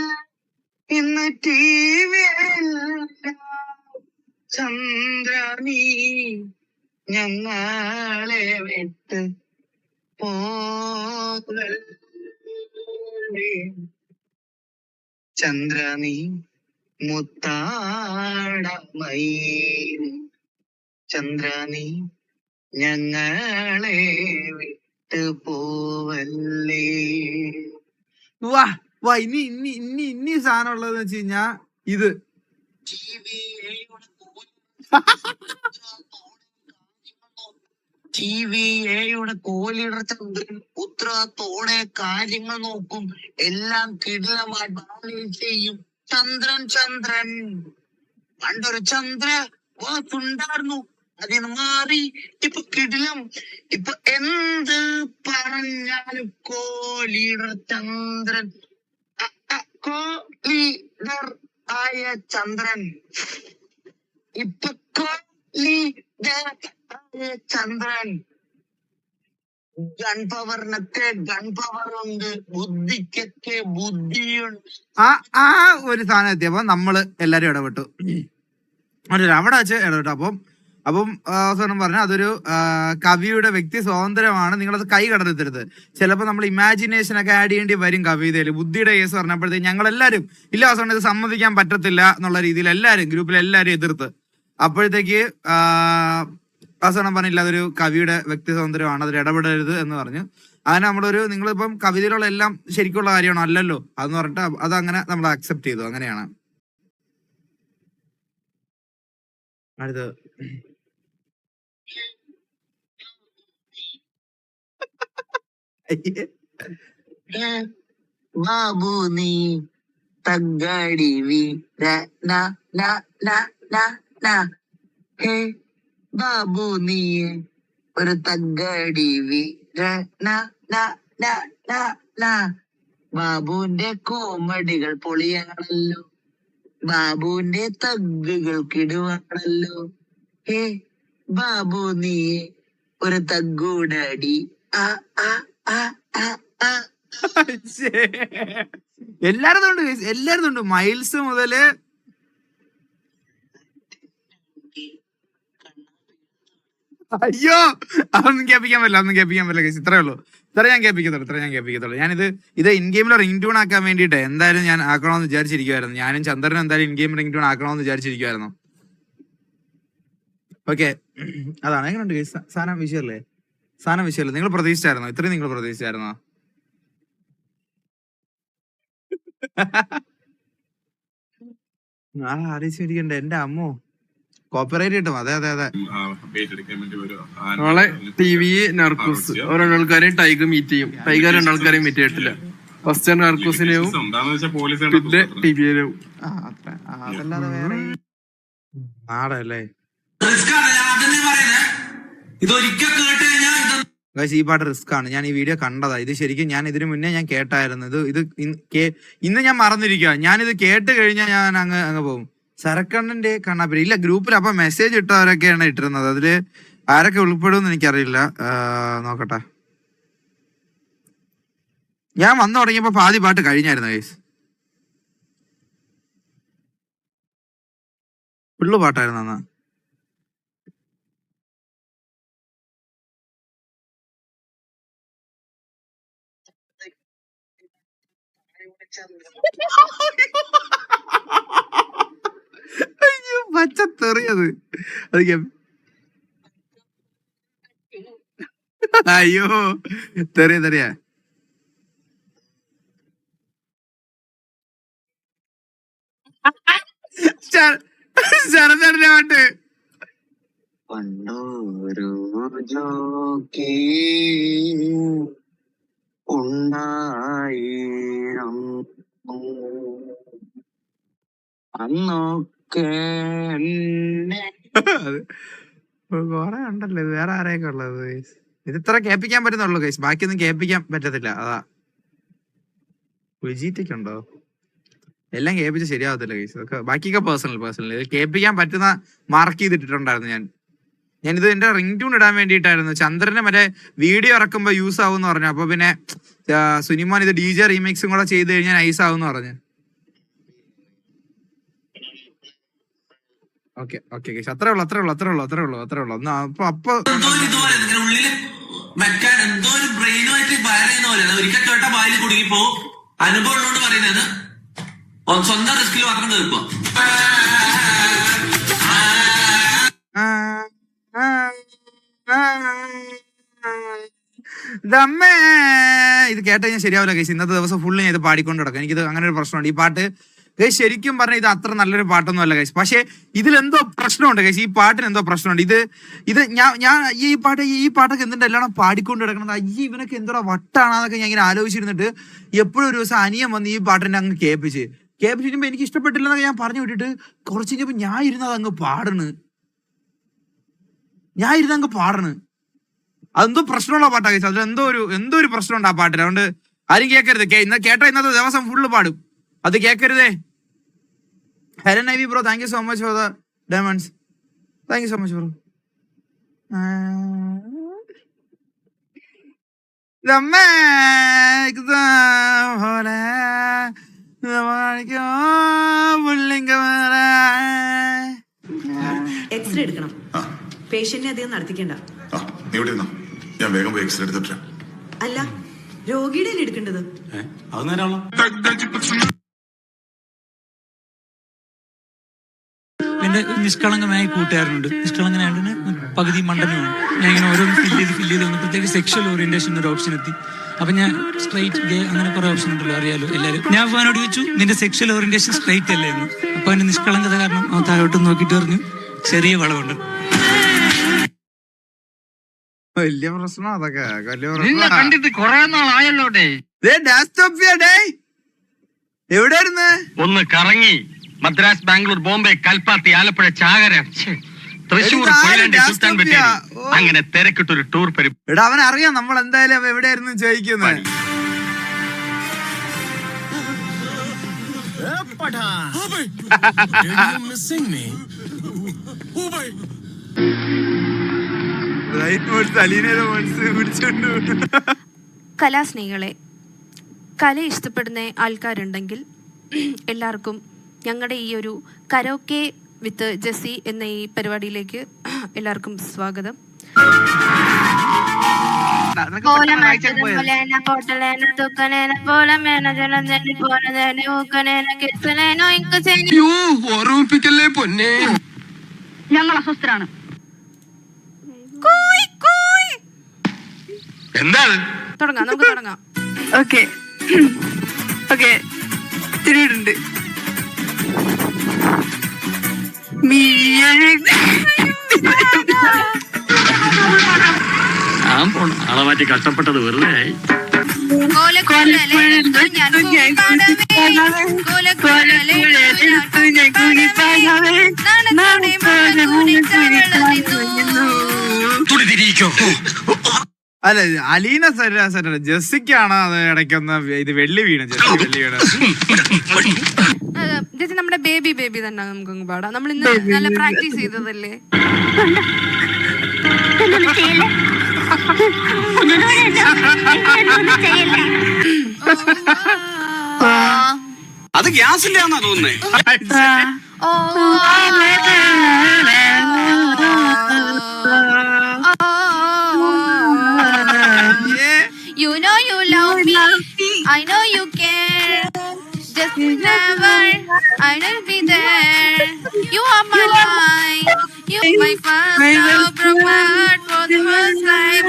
ഇന്ന് TVയില്ല. ചന്ദ്രനി ഞങ്ങളെ വിട്ട് പോകല്ലേ. ചന്ദ്രനി മുത്താടമയിൽ, ചന്ദ്രനി ഞങ്ങളെ വിട്ട് പോവല്ലേ. വാ വാ, ഇനി ഇനി ഇനി ഇനി സാധനം ഉള്ളതെന്ന് വെച്ച് കഴിഞ്ഞാ ഇത് TVയുടെ കോലിടർ ചന്ദ്രൻ, ഉത്തരവാദിത്തോടെ കാര്യങ്ങൾ നോക്കും, എല്ലാം കിടിലമായി ബാലൻസ് ചെയ്യും. ചന്ദ്രൻ, ചന്ദ്രൻ. പണ്ടൊരു ചന്ദ്ര വാസുണ്ടായിരുന്നു, അതിന് മാറി ഇപ്പൊ കിടിലം. ഇപ്പൊ എന്ത് പറഞ്ഞാലും കോലിടർ ചന്ദ്രൻ, കോലിടർ ആയ ചന്ദ്രൻ. ഇപ്പൊ കോലിടർ ആയ ചന്ദ്രൻ. ഗൺ പവറിനൊക്കെ ഗൺ പവർ ഉണ്ട്, ബുദ്ധിക്കൊക്കെ ബുദ്ധിയുണ്ട്. ആ ഒരു സാധനം എത്തിയപ്പോ നമ്മള് എല്ലാരും ഇടപെട്ടു, അവിടെ വെച്ച് ഇടപെട്ടു. അപ്പം അപ്പം അവസാനം പറഞ്ഞാൽ അതൊരു കവിയുടെ വ്യക്തി സ്വാതന്ത്ര്യമാണ്, നിങ്ങളത് കൈ കടത്തരുത്. ചിലപ്പോൾ നമ്മൾ ഇമാജിനേഷൻ ഒക്കെ ആഡ് ചെയ്യേണ്ടി വരും കവിതയിൽ. ബുദ്ധിയുടെ കേസ് പറഞ്ഞപ്പോഴത്തേക്ക് ഞങ്ങളെല്ലാവരും ഇല്ല അവസാനം ഇത് സമ്മതിക്കാൻ പറ്റത്തില്ല എന്നുള്ള രീതിയിൽ എല്ലാവരും ഗ്രൂപ്പിൽ എല്ലാവരും എതിർത്ത്. അപ്പോഴത്തേക്ക് അവസാനം പറഞ്ഞില്ല അതൊരു കവിയുടെ വ്യക്തി സ്വാതന്ത്ര്യമാണ്, അതിൽ ഇടപെടരുത് എന്ന് പറഞ്ഞു. അങ്ങനെ നമ്മളൊരു നിങ്ങളിപ്പം കവിതയിലുള്ള എല്ലാം ശരിക്കുള്ള കാര്യമാണോ അല്ലല്ലോ അതെന്ന് പറഞ്ഞിട്ട് അതങ്ങനെ നമ്മൾ അക്സെപ്റ്റ് ചെയ്തു. അങ്ങനെയാണ്. അടുത്തത് ബാബു നീ തഗ്ഗടി വീര ഹേ ബാബു നീ ഒരു തഗ്ഗടി വീര ബാബുവിന്റെ കോമഡികൾ പൊളിയാണല്ലോ, ബാബുവിന്റെ തഗ്ഗുകൾ കിടുവാണല്ലോ. ഹേ ബാബു നീ ഒരു തഗ്ഗൂടടി ആ ആ ആ ആ ആ. എല്ലാരും ഉണ്ട്, എല്ലാരും ഉണ്ട്. മൈൽസ് മുതല് അയ്യോ അതൊന്നും കേൾപ്പിക്കാൻ പറ്റില്ല കേസ്. ഇത്രേ ഉള്ളൂ, ഇത്ര ഞാൻ കേൾപ്പിക്കത്തുള്ളൂ. ഇത് ഇൻ ഗെയിമിലെ റിംഗ് ട്യൂൺ ആക്കാൻ വേണ്ടിയിട്ട് എന്തായാലും ഞാൻ ആക്കണമെന്ന് വിചാരിച്ചിരിക്കുവായിരുന്നു. ഞാനും ചന്ദ്രനും എന്തായാലും ഇൻ ഗെയിം റിംഗ് ട്യൂൺ ആക്കണമെന്ന് വിചാരിച്ചിരിക്കുവായിരുന്നു. ഓക്കെ, അതാണ്. എങ്ങനെയുണ്ട് കേസ്? സാധനം വിഷയമല്ലേ? നിങ്ങൾ പ്രതീക്ഷിച്ചായിരുന്നോ? ഇത്രയും നിങ്ങൾ പ്രതീക്ഷിച്ചായിരുന്നോ? ആലോചിച്ചിരിക്കണ്ടേ എന്റെ അമ്മോ, കോപ്പറേറ്റ് കിട്ടും. അതെ നാളെ ടിവി നർക്കൂസ് ഒരാൾക്കാരെയും ടൈഗർ മീറ്റ് ചെയ്യും. ടൈഗർ രണ്ടാൾക്കാരെയും മീറ്റ് ചെയ്തിട്ടില്ല. ഫസ്റ്റ് നർക്കൂസിനെയും പിന്നെ ടിവിയിലും. അതല്ലാതെ വേറെ നാടല്ലേ. ഇതൊരിക്കൽ കേട്ട് കഴിഞ്ഞാൽ ഈ പാട്ട് റിസ്ക് ആണ്. ഞാൻ ഈ വീഡിയോ കണ്ടതാ. ഇത് ശരിക്കും ഞാൻ ഇതിനു മുന്നേ ഞാൻ കേട്ടായിരുന്നു. ഇത് ഇന്ന് ഞാൻ മറന്നിരിക്കുക. ഞാനിത് കേട്ട് കഴിഞ്ഞാൽ ഞാൻ അങ്ങ് പോകും. സരക്കണ്ണന്റെ കണ്ണാപ്പരി ഇല്ല ഗ്രൂപ്പിൽ. അപ്പൊ മെസ്സേജ് ഇട്ടവരൊക്കെയാണ് ഇട്ടിരുന്നത്. അതില് ആരൊക്കെ ഉൾപ്പെടുമെന്ന് എനിക്കറിയില്ല. നോക്കട്ടെ. ഞാൻ വന്നു തുടങ്ങിയപ്പോ പാതി പാട്ട് കഴിഞ്ഞായിരുന്നു ഗൈസ്. ഫുള്ള് പാട്ടായിരുന്നു അന്ന്. അയ്യോ പച്ചത്തെറിയത് അത്. അയ്യോ തെറിയ ശരതന്റെ പാട്ട്. പണ്ടോരോ ജോക്കേ ഉണ്ടായിരം അന്നൊക്കെ കൊറേ ഉണ്ടല്ലോ. ഇത് വേറെ ആരെയൊക്കെ ഉള്ളത്? ഇത് ഇത്ര കേൾപ്പിക്കാൻ പറ്റുന്നുള്ളൂ ഗൈസ്, ബാക്കിയൊന്നും കേൾപ്പിക്കാൻ പറ്റത്തില്ല. അതാ വിജീറ്റൊക്കെ ഉണ്ടോ? എല്ലാം കേൾപ്പിച്ച് ശരിയാവത്തില്ല ഗൈസ്. അതൊക്കെ ബാക്കിയൊക്കെ പേഴ്സണൽ ഇത് കേൾപ്പിക്കാൻ പറ്റുന്ന മാർക്ക് ചെയ്തിട്ടുണ്ടായിരുന്നു. ഞാനിത് എന്റെ റിംഗ് ട്യൂൺ ഇടാൻ വേണ്ടിയിട്ടായിരുന്നു. ചന്ദ്രന് മറ്റേ വീഡിയോ ഇറക്കുമ്പോ യൂസ് ആവും എന്ന് പറഞ്ഞു. അപ്പൊ പിന്നെ സുനിമോൻ ഇത് DJ റീമിക്സും കൂടെ ചെയ്ത് കഴിഞ്ഞാൽ നൈസ് ആവും എന്ന് പറഞ്ഞു. ഓക്കെ അത്രേ ഉള്ളൂ. അപ്പൊ ഉള്ളില് വെക്കാൻ എന്തോ ഒരു ബ്രെയിനുമായിട്ട് വയർ ചെയ്യുന്ന പോലെ ഒരിക്കൽ കേട്ട വായിൽ കുടുങ്ങിപ്പോ അനുഭവം ഉള്ളതുകൊണ്ട് പറയുന്നത് സ്വന്തം റിസ്കിൽ മാത്രം തീർക്കുക. ഇത് കേട്ട കഴിഞ്ഞാൽ ശരിയാവില്ല ഗൈസ്. ഇന്നത്തെ ദിവസം ഫുള്ള് ഞാൻ ഇത് പാടിക്കൊണ്ട് കിടക്കും. എനിക്കിത് അങ്ങനെ ഒരു പ്രശ്നമുണ്ട്. ഈ പാട്ട് ഗൈസ് ശരിക്കും പറഞ്ഞാൽ ഇത് അത്ര നല്ലൊരു പാട്ടൊന്നും അല്ല ഗൈസ്. പക്ഷെ ഇതിലെന്തോ പ്രശ്നമുണ്ട് ഗൈസ്. ഈ പാട്ടിന് എന്തോ പ്രശ്നമുണ്ട്. ഇത് ഞാൻ ഈ പാട്ടൊക്കെ എന്തിന്റെ എല്ലാം പാടിക്കൊണ്ട് കിടക്കണത്. അയ്യ ഇവനൊക്കെ എന്തോടാ വട്ടാണെന്നൊക്കെ ഞാൻ ഇങ്ങനെ ആലോചിച്ചിരുന്നിട്ട് എപ്പോഴും ഒരു ദിവസം അനിയൻ വന്ന് ഈ പാട്ടിനെ അങ്ങ് കേൾപ്പിച്ചിരുമ്പോ എനിക്ക് ഇഷ്ടപ്പെട്ടില്ലെന്നൊക്കെ ഞാൻ പറഞ്ഞു വിട്ടിട്ട് കുറച്ച് കഴിഞ്ഞപ്പോ ഞാൻ ഇരുന്നത് അങ്ങ് പാടണ്. അതെന്തോ പ്രശ്നമുള്ള പാട്ടാ ഗൈസ്. അതിൽ എന്തോ ഒരു പ്രശ്നമുണ്ട് ആ പാട്ടിൽ. അതുകൊണ്ട് ആരും കേൾക്കരുത്. കേട്ടോ ഇന്നത്തെ ദിവസം ഫുള്ള് പാടും. അത് കേൾക്കരുതേ. Helen Ivy bro, thank you so much for the diamonds. Thank you so much bro. X-ray എടുക്കണം. പേഷ്യന്റിനെ അധികം നടത്തിക്കണ്ട. നീ ഇവിടെ ഇരുന്നോ, ഞാൻ വേഗം പോയി എക്സ്റേ എടുത്തിട്ട്. അല്ല, രോഗിയുടെ എടുക്കേണ്ടത്. അത് നേരാണോ? എന്റെ നിഷ്കളങ്കമായ കൂട്ടുകാരനുണ്ട്. നിഷ്കളങ്കനായിട്ട് പകുതി മണ്ടനുമാണ്. ഞാൻ ഇങ്ങനെ ഓരോന്ന് ഫില്ല് ചെയ്ത് വന്ന് പ്രത്യേകിച്ച് സെക്ഷൽ ഓറിയന്റേഷൻ ഒരു ഓപ്ഷൻ എത്തി. അപ്പൊ ഞാൻ സ്ട്രൈറ്റ് ഗേ അങ്ങനെ കുറെ ഓപ്ഷൻ ഉണ്ടല്ലോ, അറിയാലോ എല്ലാവരും. ഞാൻ അവനോട് ചോദിച്ചു, നിന്റെ സെക്ഷൽ ഓറിയന്റേഷൻ സ്ട്രൈറ്റ് അല്ലേ എന്ന്. അപ്പൊ അവന്റെ നിഷ്കളങ്കത കാരണം അവൻ താഴോട്ട് നോക്കിയിട്ട് പറഞ്ഞു, ചെറിയ വളവുണ്ട്. വലിയ പ്രശ്നം അതൊക്കെ, വലിയ കണ്ടിട്ട് കുറെ നാളായല്ലോ. എവിടെയായിരുന്നു? ഒന്ന് കറങ്ങി മദ്രാസ്, ബാംഗ്ലൂർ, ബോംബെ, കൽപ്പാത്തി, ആലപ്പുഴ, ചാകര, തൃശ്ശൂർ, കൊയിലാണ്ടി, സുൽത്താൻ ബത്തേരി, അങ്ങനെ തിരക്കിട്ടൊരു ടൂർ പരിപാടി. എടാ അവൻ അറിയാം നമ്മൾ എന്തായാലും എവിടെയായിരുന്നു ചോദിക്കുന്നത്. കലാസ്നേഹികളെ, കല ഇഷ്ടപ്പെടുന്ന ആൾക്കാരുണ്ടെങ്കിൽ എല്ലാവർക്കും ഞങ്ങളുടെ ഈ ഒരു കരോക്കെ വിത്ത് ജെസ്സി എന്ന ഈ പരിപാടിയിലേക്ക് എല്ലാവർക്കും സ്വാഗതം. ഞങ്ങൾ അസ്വസ്ഥരാണ്. എന്താണ്? തുടങ്ങാം, നമുക്ക് തുടങ്ങാം. ഓക്കെ ഓക്കെ, തിരിയിട്ടുണ്ട്. ആളെ മാറ്റി കഷ്ടപ്പെട്ടത് വെറുതെ ആയി. അല്ല, അലീന സര ജെസ്സിക്കാണ് അത് ഇടയ്ക്കൊന്ന് ഇത് വെള്ളി വീണ്. ജെസ്സി നമ്മുടെ ബേബി തന്നെ നമുക്ക് പാടാം. നമ്മൾ ഇന്ന് നല്ല പ്രാക്ടീസ് ചെയ്തതല്ലേ. അത് ഗ്യാസിന്റെ ആണെന്നാ തോന്നുന്നേ. You know you love me, I know you care. Just never, I will be there. You are my life, you my first love, broke my heart for the first time.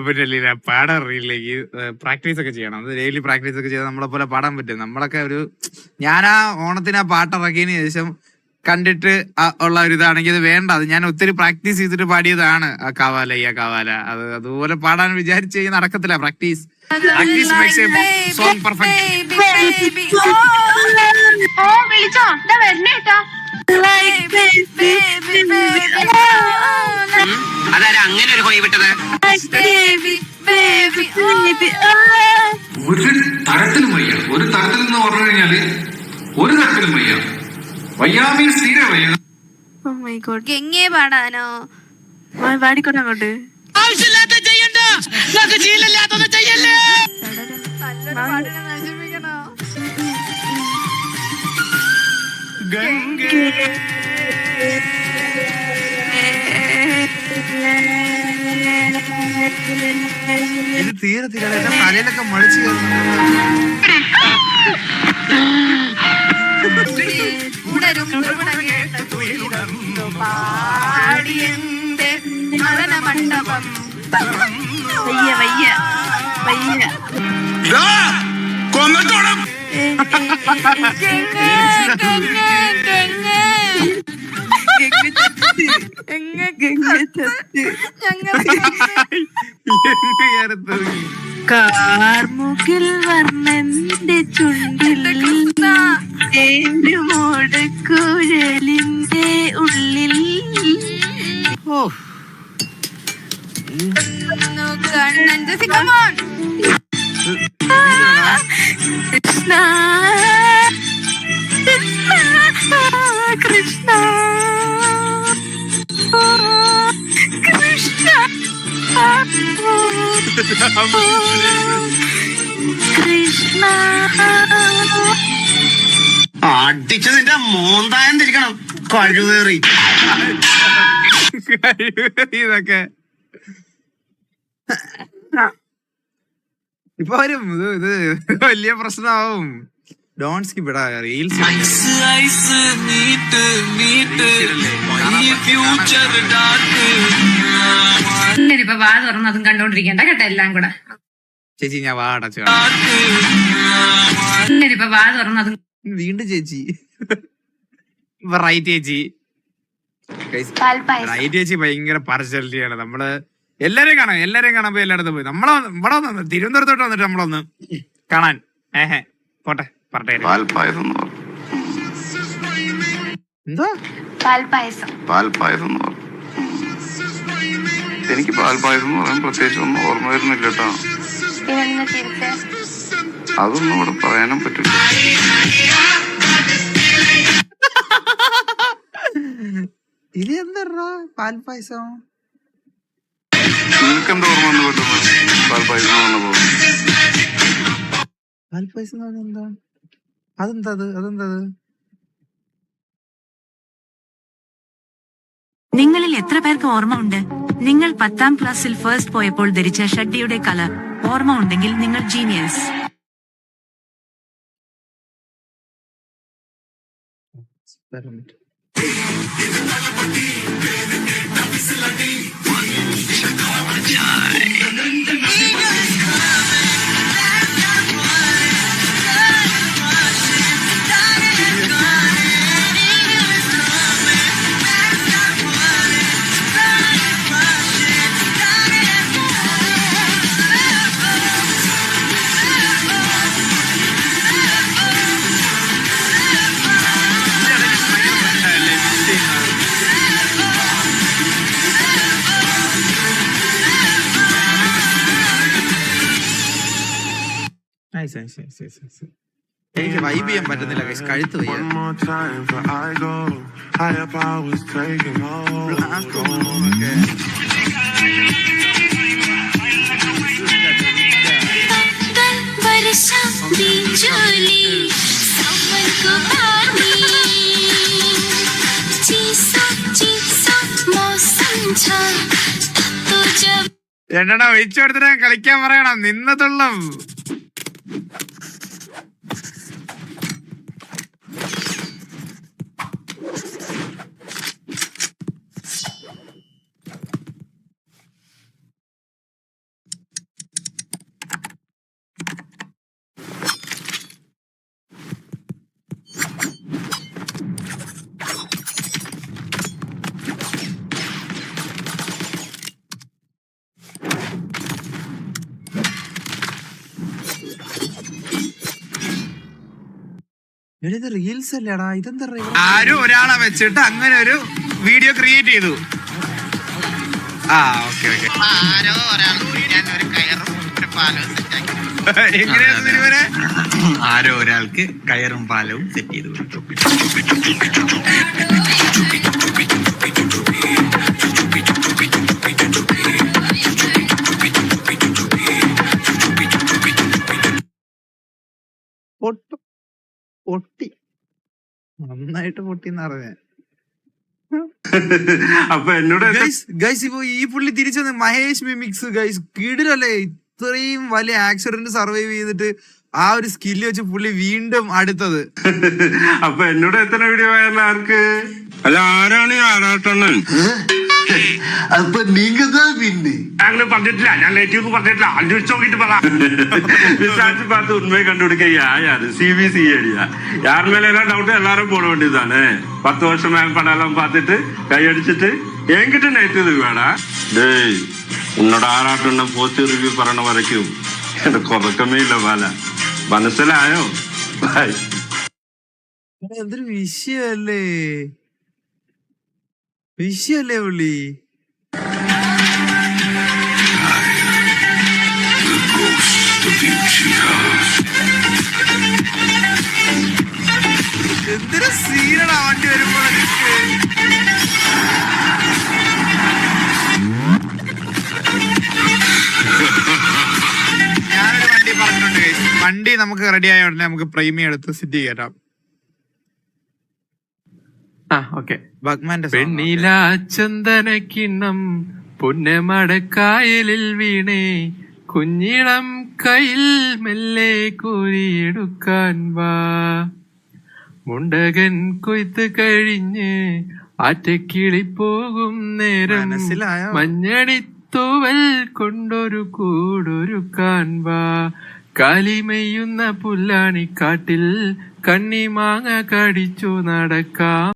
പിന്നെ പാടാൻ അറിയില്ലെങ്കിൽ practice ഒക്കെ ചെയ്യണം. അത് daily practice ഒക്കെ ചെയ്താൽ നമ്മളെ പോലെ പാടാൻ പറ്റും. നമ്മളൊക്കെ ഞാൻ ആ ഓണത്തിന് ആ പാട്ടിറക്കിയതിന് ശേഷം കണ്ടിട്ട് ഉള്ള ഒരു ഇതാണെങ്കിൽ അത് വേണ്ട. അത് ഞാൻ ഒത്തിരി പ്രാക്ടീസ് ചെയ്തിട്ട് പാടിയതാണ് ആ കവാല അത് അതുപോലെ പാടാൻ വിചാരിച്ചു കഴിഞ്ഞാൽ നടക്കത്തില്ല. Practice makes A song perfect. അതാരാ അങ്ങനെ ഒരു പോയി വിട്ടത്? ഒരു തരത്തിലും വയ്യ. ഒരു തരത്തിൽ എന്ന് പറഞ്ഞു കഴിഞ്ഞാല് ഒരു തരത്തിലും വയ്യ. വയ്യാമീ തീരെ വയ്യ. എങ്ങനെ പാടാനോ? പാടിക്കോട്ടെ അങ്ങോട്ട്. ഇത് തീരെ തലയിലൊക്കെ മടിച്ചു മണ്ഡപം കൊന്നത്തോളം കാർമുകിൽ വർണ്ണന്റെ ചുണ്ടിൽ മോടക്കുഴലിന്റെ ഉള്ളിൽ Kannan Jessie, come on. Krishna Krishna Krishna Krishna. അടിച്ചതിന്റെ മോന്തായം തിരിക്കണം. കഴിവേറി ഇതൊക്കെ ഇപ്പൊ വരും. ഇത് വലിയ പ്രശ്നമാവും. ഡോണ്ട് സ്കിപ്പ് ഇടാ റീൽസ്. ഇപ്പൊ വാ തുറന്ന് അതും കണ്ടോണ്ടിരിക്കണ്ട കേട്ടോ എല്ലാം കൂടെ. ചേച്ചി ഞാൻ വാ അടച്ചു. ഇപ്പൊ വാ തുറന്ന് അതും വീണ്ടും ചേച്ചി റൈറ്റ് ചേച്ചി. റൈറ്റ് ചേച്ചി ഭയങ്കര പാർഷ്യാലിറ്റിയാണ്. നമ്മള് എല്ലാരെയും കാണാൻ പോയി എല്ലായിടത്തും പോയി. ഇവിടെ വന്ന് തിരുവനന്തപുരത്തോട്ട് വന്നിട്ട് നമ്മളൊന്ന് കാണാൻ പോട്ടെ പറഞ്ഞേ. എന്താ പാൽപ്പായസം? പാൽപ്പായസം എന്ന് പറഞ്ഞു. എനിക്ക് പാൽപ്പായസം എന്ന് പറയാൻ പ്രത്യേകിച്ച് ഒന്നും ഓർമ്മ വരുന്നില്ല കേട്ടോ. അതൊന്നും ഇവിടെ പറയാനും പറ്റില്ല. ഇത് എന്താ പാൽപ്പായസം? നിങ്ങൾക്ക് എന്താ ഓർമ്മ വന്നു പറ്റുന്നത്? പാൽപ്പായസം വന്നപ്പോ പാൽപ്പായസം എന്താ? അതെന്താ? നിങ്ങളിൽ എത്ര പേർക്ക് ഓർമ്മ ഉണ്ട് നിങ്ങൾ 10ാം ക്ലാസ്സിൽ ഫസ്റ്റ് പോയപ്പോൾ ധരിച്ച ഷഡ്ഡിയുടെ കളർ? ഓർമ്മ ഉണ്ടെങ്കിൽ നിങ്ങൾ ജീനിയസ്. എനിക്ക് വൈബ് ചെയ്യാൻ പറ്റുന്നില്ല. കഴുത്ത് വയ്യ. രണ്ടെണ്ണം ഒഴിച്ചു കൊടുത്തിട്ട് കളിക്കാൻ പറയണം. നിന്നതുള്ളും റീൽസ് അല്ലേടാ. ഇതെന്താ ആരും ഒരാളെ വെച്ചിട്ട് അങ്ങനെ ഒരു വീഡിയോ ക്രിയേറ്റ് ചെയ്തു. ഓക്കെ ആരോ ഒരാൾക്ക് കയറും പാലവും സെറ്റ് ചെയ്തു. പൊട്ടി നന്നായിട്ട് പൊട്ടിന്ന് പറഞ്ഞ. അപ്പൊ എന്നോട് ഗൈസ് ഇപ്പൊ ഈ പുള്ളി തിരിച്ചു വന്ന് മഹേഷ് മിമിക്സ് ഗൈസ് കിടിലല്ലേ. ഇത്രയും വലിയ ആക്സിഡന്റ് സർവൈവ് ചെയ്തിട്ട് ആ ഒരു സ്കില്ല് വെച്ച് പുള്ളി വീണ്ടും അടുത്തത്. അപ്പൊ എന്നോട് എത്ര വീഡിയോ ആയാലും ആർക്ക് അല്ല ആരാണ് ആരാട്ടണ്ണൻ? അപ്പൊ അങ്ങനെ പറഞ്ഞിട്ടില്ല. ഞാൻ നെറ്റീവ് പറഞ്ഞിട്ടില്ല. അന്വേഷിച്ച് നോക്കിട്ട് പറ. വിசாரிச்சு பார்த்து உண்மை கண்டுபிடிக்க யாரு CBC ஏரியா யார் மேல எல்லாம் டவுட் எல்லாரும் போட வேண்டியதுதானே. 10 வருஷம் மேல் படம் எல்லாம் பார்த்துட்டு கையடிச்சிட்டு என்கிட்ட நேற்று வேடா. டேய் உன்னோட ആരാട്ടണ്ണൻ പോസ്റ്റ് റിവ്യൂ പറയണ വരയ്ക്കും എനിക്ക് ഉറക്കമേ ഇല്ല ബാല. മനസ്സിലായോ? എന്തൊരു വിഷയല്ലേ പുള്ളി. എന്തൊരു സീനടാ വണ്ടി വരുമ്പോൾ. ഞാനൊരു വണ്ടി പറഞ്ഞിട്ടുണ്ട്. വണ്ടി നമുക്ക് റെഡി ആയ ഉടനെ നമുക്ക് പ്രൈമി എടുത്ത് സിറ്റി കയറ്റാം. ഓക്കെ. ബഗ്മാന്റെ പെണ്ണില ചന്ദന കിണ്ണം പുന്നമടക്കായലിൽ വീണേ കുഞ്ഞിളം കയ്യിൽ മെല്ലെ കോരിയെടുക്കാൻ വാ. മുണ്ടകൻ കൊയ്ത്ത് കഴിഞ്ഞ് ആറ്റക്കിളി പോകും നേരം മനസ്സിലായോ? മഞ്ഞണിത്തൂവൽ കൊണ്ടൊരു കൂടൊരുക്കാൻ വാ. കാലിമെയ്യുന്ന പുല്ലാണിക്കാട്ടിൽ കണ്ണിമാങ്ങ കടിച്ചു നടക്കാം.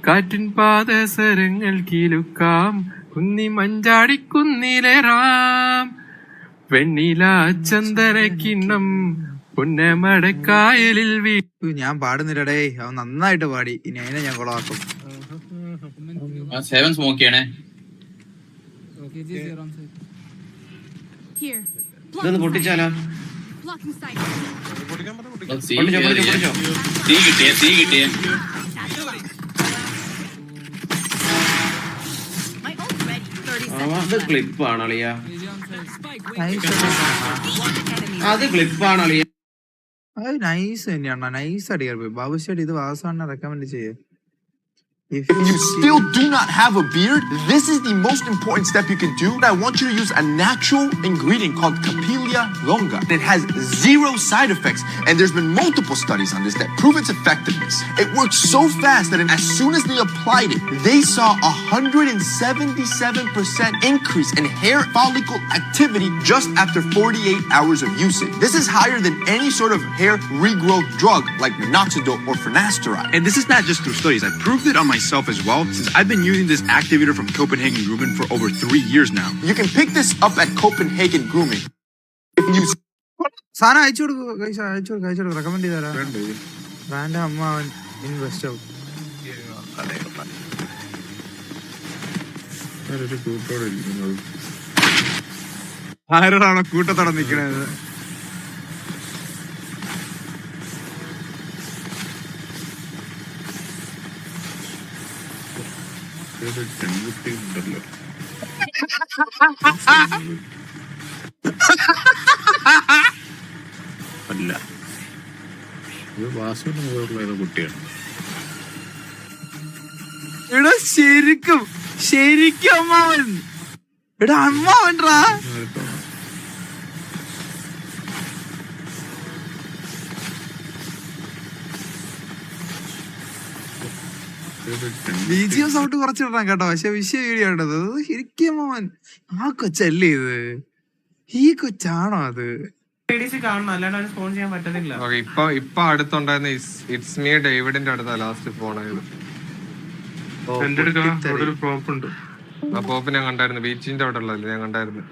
കാറ്റിൻ പാദസരങ്ങൾ കീലുക്കാം. കുന്നി മഞ്ചാടിക്കുന്നിലേറാം. വെണ്ണില ചന്ദന കിണ്ണം പുന്നമടക്കായലിൽ ഞാൻ പാടുന്നില്ലടേ, അവൻ നന്നായിട്ട് പാടി. ഇനി അതിനെ ഞാൻ കൊളാക്കും. സേവൻ സ്മോക്ക് ചെയ്യണേ. ഇതൊന്ന് പൊട്ടിച്ചാലോ? തീ കിട്ടിയേ അത് ക്ലിപ്പാണ് അളിയ, അത് ക്ലിപ്പാണ് അളിയ. അത് നൈസ് തന്നെയാണ്, നൈസ് അടിയാ. ബാബുശ്ശേരി ഇത് വാസവണ്ണ റെക്കമെൻഡ് ചെയ്യേ. If you still do not have a beard, this is the most important step you can do. I want you to use a natural ingredient called Camellia longa. It has 0 side effects, and there's been multiple studies on this that prove its effectiveness. It works so fast that as soon as they applied it, they saw 177% increase in hair follicle activity just after 48 hours of usage. This is higher than any sort of hair regrowth drug like minoxidil or finasteride. And this is not just through studies. I proved it on myself as well, since I've been using this activator from Copenhagen Grooming for over 3 years now. You can pick this up at Copenhagen Grooming. If you സാധനം അയച്ചു കൊടുക്കും, അയച്ചു കൊടുക്കും, recommend ചെയ്താരാ? Brand അമ്മ invest ആവും. ആരോടാണോ കൂട്ടത്തോടെ നിക്കണത്? അല്ല, ഇത് വാസുവിന് കുട്ടിയാണ്. എടാ ശരിക്കും അമ്മാവൻ, എടാ അമ്മാവൻറാ. BGM സൗണ്ട് കുറച്ചിടണം കേട്ടോ. പക്ഷെ വിഷയ വീഡിയോ ഉണ്ടത് ശരിക്കും അമ്മാവൻ. ആ കൊച്ചല്ലേ ഇത്? ഈ കൊച്ചാണോ അത്? ഇപ്പൊ അടുത്തുണ്ടായിരുന്ന ഇറ്റ്സ് മീ ഡേവിഡിന്റെ അടുത്താ ലാസ്റ്റ് ഫോണായത്. ആ പോപ്പ് ഞാൻ കണ്ടായിരുന്നു, ബീച്ചിന്റെ അവിടെ ഉള്ളതല്ലേ ഞാൻ കണ്ടായിരുന്നു.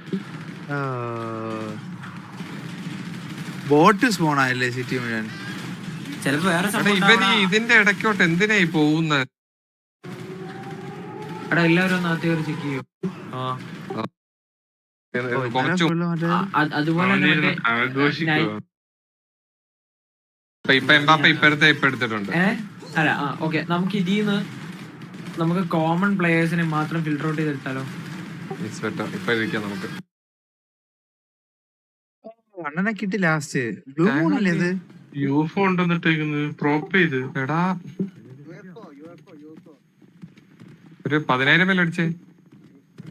ബോട്ട് സ്പോണായല്ലേ സിറ്റി മുഴുവൻ. ഇവര് ഇതിന്റെ ഇടയ്ക്കോട്ട് എന്തിനായി പോകുന്നത്? എല്ലാവരും ഒന്ന് ആദ്യം ചെക്ക് ചെയ്യും. അതുപോലെ ഇപ്പൊ എംബാപ്പ ഇപ്പൊ എടുത്തിട്ടുണ്ട്. അല്ല ഓക്കെ, നമുക്ക് ഇതിന്ന് നമുക്ക് കോമൺ പ്ലേയേഴ്സിനെ മാത്രം ഫിൽട്ടർ ഔട്ട് ചെയ്തെടുത്താലോ? ഇപ്പൊ ഇരിക്കാം നമുക്ക്. അണ്ണനെ കിട്ടി ലാസ്റ്റ്. ബ്ലൂ മൂൺ അല്ലേ ഇത്? യൂഫോ ഉണ്ടെന്നിട്ടേക്കുന്നത് പ്രോപ്പ് ചെയ്ത്. എടാ ഒരു 10,000 പേര് അടിച്ചേ.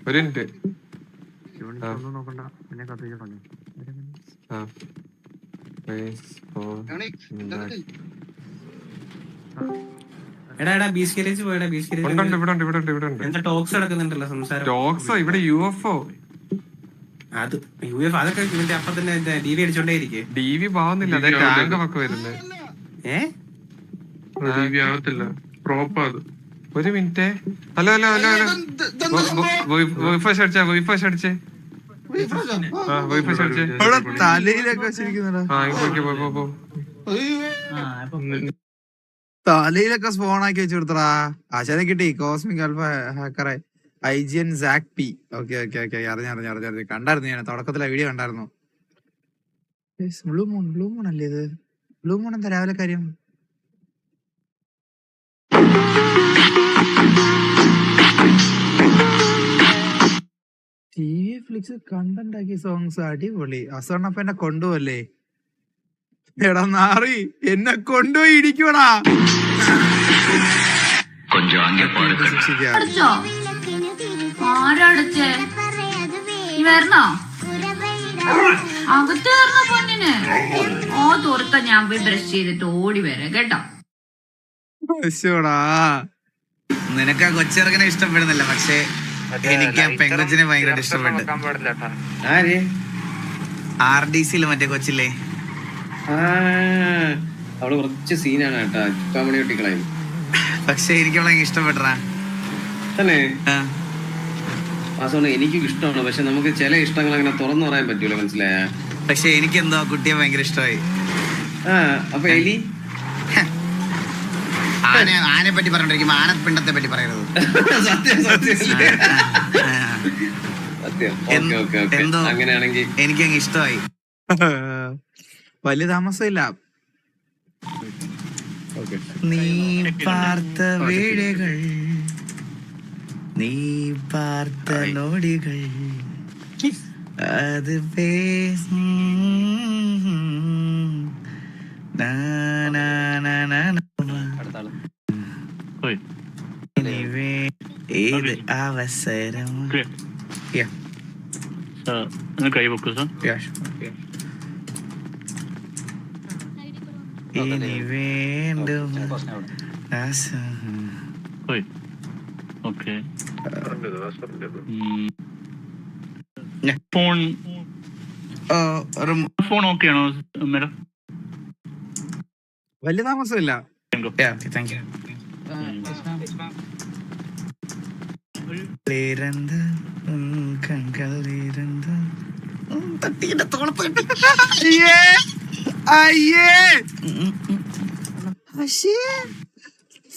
ഒരു മിനിറ്റ്. ടോക്സോ ഇവിടെ യുഎഫ്ഒ അത് UFO അതൊക്കെ അപ്പൊ തന്നെ DV അടിച്ചോണ്ടേ ഇരിക്കേ. DV പാവുന്നില്ല, അതെ ടാങ്ക് ഒക്കെ വരുന്നത്. DV ആവത്തില്ല, പ്രോപ്പ് അത്. ഒരു മിനിറ്റ്. ഹലോ വൈഫൈസ് അടിച്ചേ. തലയിലൊക്കെ വെച്ചിരിക്കുന്നടാ. തലയിലൊക്കെ സ്പോണാക്കി വെച്ച് കൊടുത്തടാ. ആശാനെ കിട്ടി. കോസ്മിക് ആൽഫ ഹാക്കറെ IGN സാക് പി. ഓക്കെ അറിഞ്ഞു. കണ്ടായിരുന്നു ഞാൻ തുടക്കത്തിലെ വീഡിയോ കണ്ടായിരുന്നു. ബ്ലൂ മൂൺ അല്ലേ ഇത്? ബ്ലൂ മൂൺ എന്താ രാവിലെ കാര്യം? TV ഫ്ലിക്സ് കണ്ടന്റ് ആക്കിയ സോങ്സ് അടിപൊളി. അസോണപ്പ എന്നെ കൊണ്ടുപോല്ലേ? എടാ നാറി, എന്നെ കൊണ്ടുപോയി ഇടിക്കടാ. ശിക്ഷിക്കുക. അടച്ചോ? ആരടച്ചേ? നീ വരണോ? അകത്ത് കയറുന്ന പൊന്നിന് ഓ തുറക്ക. ഞാൻ പോയി ബ്രഷ് ചെയ്തിട്ട് ഓടി വരാം കേട്ടോ. ശ്ശോടാ. നിനക്ക് ആ കൊച്ചിറക്കനെ ഇഷ്ടപ്പെടുന്നില്ല, പക്ഷെ എനിക്ക് ആ പെങ്കൊച്ചിനെ ഭയങ്കരമായിട്ട് ഇഷ്ടപ്പെട്ടു. RDC മറ്റേ കൊച്ചില്ലേ, അവള് കുറച്ച് സീനാണ് കേട്ടാ, ചുക്കാമണി ഒട്ടിക്കളയും. പക്ഷെ എനിക്ക് അവളെ ഇഷ്ടപ്പെട്ടടാ. തന്നെ വാസവണ്ണ എനിക്കും ഇഷ്ടമാണ്, പക്ഷെ നമുക്ക് ചില ഇഷ്ടങ്ങൾ അങ്ങനെ തുറന്നു പറയാൻ പറ്റൂല, മനസ്സിലായ? പക്ഷെ എനിക്ക് എന്തോ ആ കുട്ടിയെ ഭയങ്കര ഇഷ്ടമായി. അപ്പൊ എലി ആനെ പറ്റി പറഞ്ഞോണ്ടിരിക്കുമ്പോ ആനപ്പിണ്ടത്തെ പറ്റി പറയരുത്. എന്തോ അങ്ങനെയാണെങ്കിൽ എനിക്കങ്ങ് ഇഷ്ടമായി. വലിയ താമസമില്ല. നീ പാർത്ത വീടുകൾ, നീ പാർത്ത നോടികൾ, അത് ഏത് അവസരം ഇനി വീണ്ടും ഫോൺ ഓക്കെ ആണോ മേഡം? വലിയ താമസമില്ല. Thank you.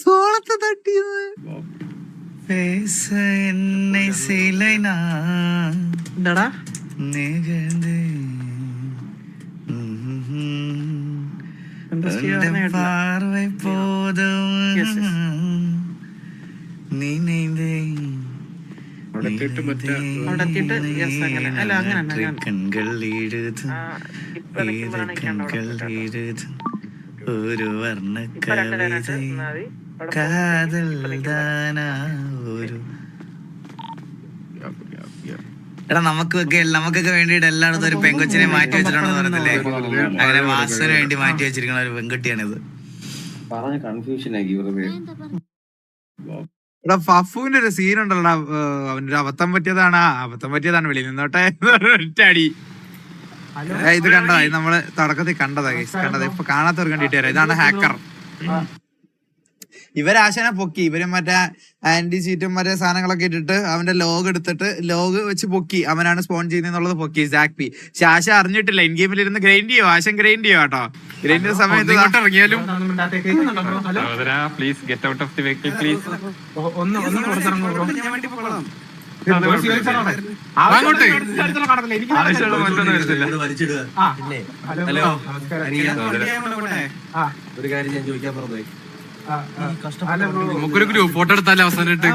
സോളത്തെ തട്ടിയത് பார்வை போதும் கண்கள் எழுதும் கண்கள் எழுதும் ஒரு வர்ண கவிதை കാതൽ ദാനാ ഒരു. എടാ നമുക്കൊക്കെ വേണ്ടിട്ട് എല്ലായിടത്തും ഒരു പെങ്കൊച്ചിനെ മാറ്റി വെച്ചിട്ടുണ്ടെന്ന് പറഞ്ഞില്ലേ? അങ്ങനെ വാസന് വേണ്ടി മാറ്റി വെച്ചിരിക്കുന്ന ഒരു പെൺകുട്ടിയാണിത്. എടാ ഫഫുവിന്റെ ഒരു സീൻ ഉണ്ടല്ലോടാ, അവനൊരു അബദ്ധം പറ്റിയതാണ് വെളിയിൽ നിന്നോട്ടെ ഒറ്റടി. ഇത് കണ്ടതാ, ഇത് നമ്മള് തുടക്കത്തിൽ കണ്ടതാ, ഇപ്പൊ കാണാത്തവർ കണ്ടിട്ട് വരാം. ഇതാണ് ഹാക്കർ. ഇവരാശാനെ പൊക്കി, ഇവര് മറ്റേ ആന്റി സീറ്റും മറ്റേ സാധനങ്ങളൊക്കെ ഇട്ടിട്ട് അവന്റെ ലോഗ് എടുത്തിട്ട് ലോഗ് വെച്ച് പൊക്കി, അവനാണ് സ്പോൺ ചെയ്യുന്നുള്ളത് പൊക്കി സാക് പി. പക്ഷെ ആശ അറിഞ്ഞിട്ടില്ല, ഇൻ ഗെയിമിൽ ഇരുന്ന് ഗ്രൈൻഡ് ചെയ്യോ, ആശം ഗ്രൈൻഡ് ചെയ്യോ കേട്ടോ. ഗ്രൈൻഡ് ചെയ്യുന്ന സമയത്ത് ഇറങ്ങിയാലും ഒരു കാര്യം ഞാൻ ചോദിക്കാൻ പറഞ്ഞു, നമുക്കൊരു ഗ്രൂപ്പ് ഫോട്ടോ എടുത്താലേ അവസാനമായിട്ട്.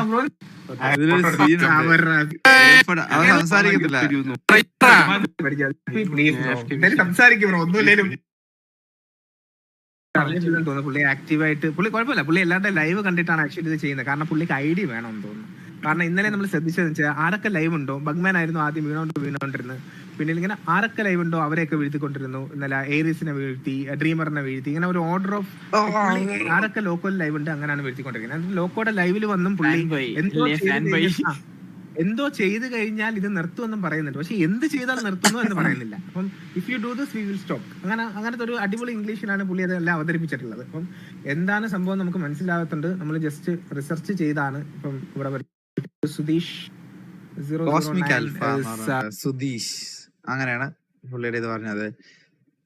അവൻ സംസാരിക്കത്തില്ല. സംസാരിക്കും ഒന്നുമില്ലേലും പുള്ളി ആക്റ്റീവായിട്ട്. പുള്ളി കുഴപ്പമില്ല, പുള്ളി എല്ലാവരുടെ ലൈവ് കണ്ടിട്ടാണ് ആക്ച്വലി ഇത് ചെയ്യുന്നത്. കാരണം പുള്ളിക്ക് ഐഡിയ വേണമെന്ന് തോന്നുന്നു. കാരണം ഇന്നലെ നമ്മൾ ശ്രദ്ധിച്ചതെന്ന് വെച്ചാൽ ആരൊക്കെ ലൈവ് ഉണ്ടോ, ബഗ്മാൻ ആയിരുന്നു ആദ്യം വീണോണ്ടിരുന്നത്, പിന്നെ ഇങ്ങനെ ആരൊക്കെ ലൈവ് ഉണ്ടോ അവരെയൊക്കെ വീഴ്ത്തിക്കൊണ്ടിരുന്നു. ഇന്നലെ ഏരീസിനെ വീഴ്ത്തി, ഡ്രീമറിനെ വീഴ്ത്തി, ഇങ്ങനെ ഒരു ഓർഡർ ഓഫ് ആരൊക്കെ ലോക്കോയിൽ ലൈവ് ഉണ്ട് അങ്ങനെയാണ് വീഴ്ത്തിക്കൊണ്ടിരിക്കുന്നത്. ലോക്കോയുടെ ലൈവിൽ വന്നും പുള്ളി എന്തോ ചെയ്ത് കഴിഞ്ഞാൽ ഇത് നിർത്തുമെന്നും പറയുന്നുണ്ട്, പക്ഷെ എന്ത് ചെയ്താൽ നിർത്തുന്നു എന്ന് പറയുന്നില്ല. അപ്പം if you do this we will stop, അങ്ങനത്തെ ഒരു അടിപൊളി ഇംഗ്ലീഷിലാണ് പുള്ളി അതെല്ലാം അവതരിപ്പിച്ചിട്ടുള്ളത്. അപ്പം എന്താണ് സംഭവം നമുക്ക് മനസ്സിലാകത്തുണ്ട്, നമ്മൾ ജസ്റ്റ് റിസർച്ച് ചെയ്താണ്. ഇപ്പം ഇവിടെ സുധീഷ് സുധീഷ് അങ്ങനെയാണ് പുള്ളിയുടെ ഇത് പറഞ്ഞത്.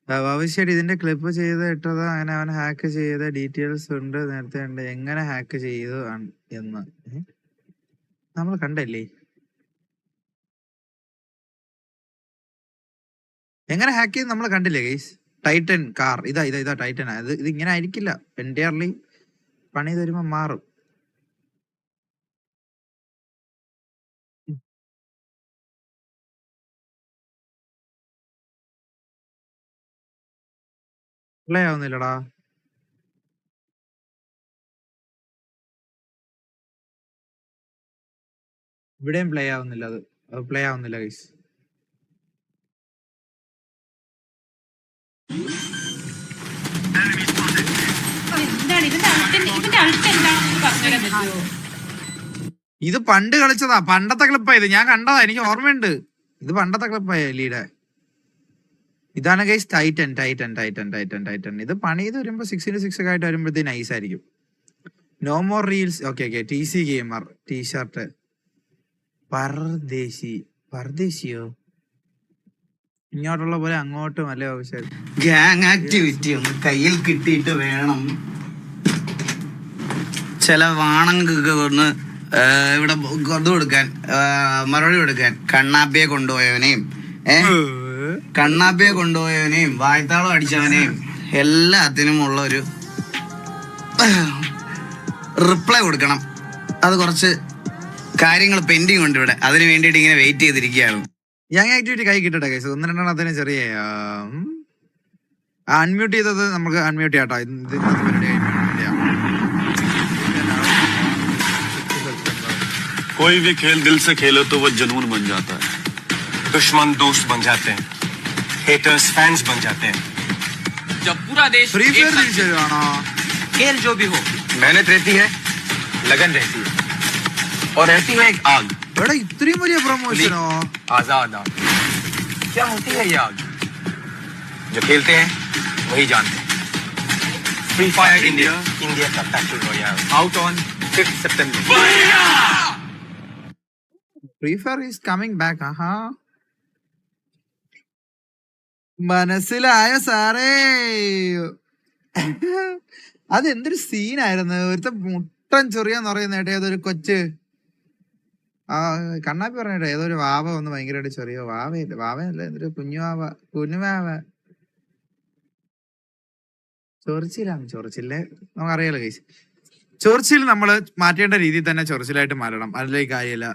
ഭവിഷ്യത് ഇതിന്റെ ക്ലിപ്പ് ചെയ്ത് ഇട്ടത്, അങ്ങനെ അവൻ ഹാക്ക് ചെയ്ത ഡീറ്റെയിൽസ് ഉണ്ട്, നേരത്തെ ഉണ്ട്. എങ്ങനെ ഹാക്ക് ചെയ്തു എന്ന് നമ്മൾ കണ്ടല്ലേ? എങ്ങനെ ഹാക്ക് ചെയ്ത് നമ്മൾ കണ്ടില്ലേ ഗൈസ്? ടൈറ്റൻ കാർ ഇതാ ടൈറ്റൻ. ഇത് ഇങ്ങനെ ആയിരിക്കില്ല, എൻറ്റയർലി പണി തരുമ്പോ മാറും. പ്ലേ ആവുന്നില്ലടാ. ഇവിടെയും പ്ലേ ആവുന്നില്ല, അത് പ്ലേ ആവുന്നില്ല ഗൈസ്. ഇത് പണ്ട് കളിച്ചതാ, പണ്ടത്തെ ക്ലിപ്പാ ഇത്. ഞാൻ കണ്ടതാ, എനിക്ക് ഓർമ്മയുണ്ട്. ഇത് പണ്ടത്തെ ക്ലിപ്പായ ലീഡെ. ഇതാണ് ഗൈസ് ടൈറ്റൻ. ഇത് പണിത് വരുമ്പോ 6x6 ഒക്കെ ആയിട്ട് വരുമ്പോഴത്തേക്ക് നൈസ് ആയിരിക്കും. No more reels. Okay TC gamer t-shirt. പർദേശിയോ ഇങ്ങോട്ടുള്ള പോലെ അങ്ങോട്ടും അല്ലേ ആവശ്യം. ഗ്യാങ് ആക്ടിവിറ്റി ഒന്ന് കയ്യിൽ കിട്ടിയിട്ട് വേണം ചില വാണങ്ങൾക്ക് ഒന്ന് ഇവിടെ ഇത് കൊടുക്കാൻ, മറുപടി കൊടുക്കാൻ. കണ്ണാപ്പിയെ കൊണ്ടുപോയവനെയും വായ്ത്താളം അടിച്ചവനെയും എല്ലാത്തിനും ഉള്ള ഒരു റിപ്ലൈ കൊടുക്കണം. അത് കുറച്ച് കാര്യങ്ങൾ പെൻഡിങ് ഉണ്ട് ഇവിടെ, അതിന് വേണ്ടിയിട്ട് ഇങ്ങനെ വെയിറ്റ് ചെയ്തിരിക്കുകയാണ്. യങ് ആക്ടിവിറ്റി കൈ കിട്ടട്ടെ കേസ്. 1-2 ചെറിയ അൺമ്യൂട്ട് ചെയ്തത് നമുക്ക് അൺമ്യൂട്ട് ചെയ്യാട്ടോ. कोई भी खेल दिल से खेलो तो वो जुनून बन जाता है. दुश्मन दोस्त बन जाते हैं, हेटर्स फैंस बन जाते हैं. जब पूरा देश ഫ്രീ ഫയർ തിരിച്ചറിയാണോ? खेल जो भी हो, मेहनत रहती है, लगन रहती है, और रहती है एक आग. എടാ ഇത്രയും വലിയ പ്രൊമോഷനോ? आजाद आग. क्या होती है ये आग? जो खेलते हैं वही जानते हैं. फ्री फायर इंडिया का battle royale out on 5th September. Free fire is coming back. ആഹാ, മനസ്സിലായ സാറേ. അതെന്തൊരു സീനായിരുന്നു. ഒരുത്ത മുട്ടൻ ചൊറിയാന്ന് പറയുന്നേട്ടെ, ഏതൊരു കൊച്ച് കണ്ണാപ്പി പറഞ്ഞേട്ടെ, ഏതൊരു വാവ ഒന്ന് ഭയങ്കരമായിട്ട് ചൊറിയോ. വാവയല്ല, എന്തൊരു കുഞ്ഞുവാവ ചൊറിച്ചില്ലേ നമുക്കറിയാലോ കേസ്. ചൊറിച്ചിൽ നമ്മള് മാറ്റേണ്ട രീതിയിൽ തന്നെ ചൊറിച്ചിലായിട്ട് മാറണം, അതിലേക്ക് കാര്യമില്ല.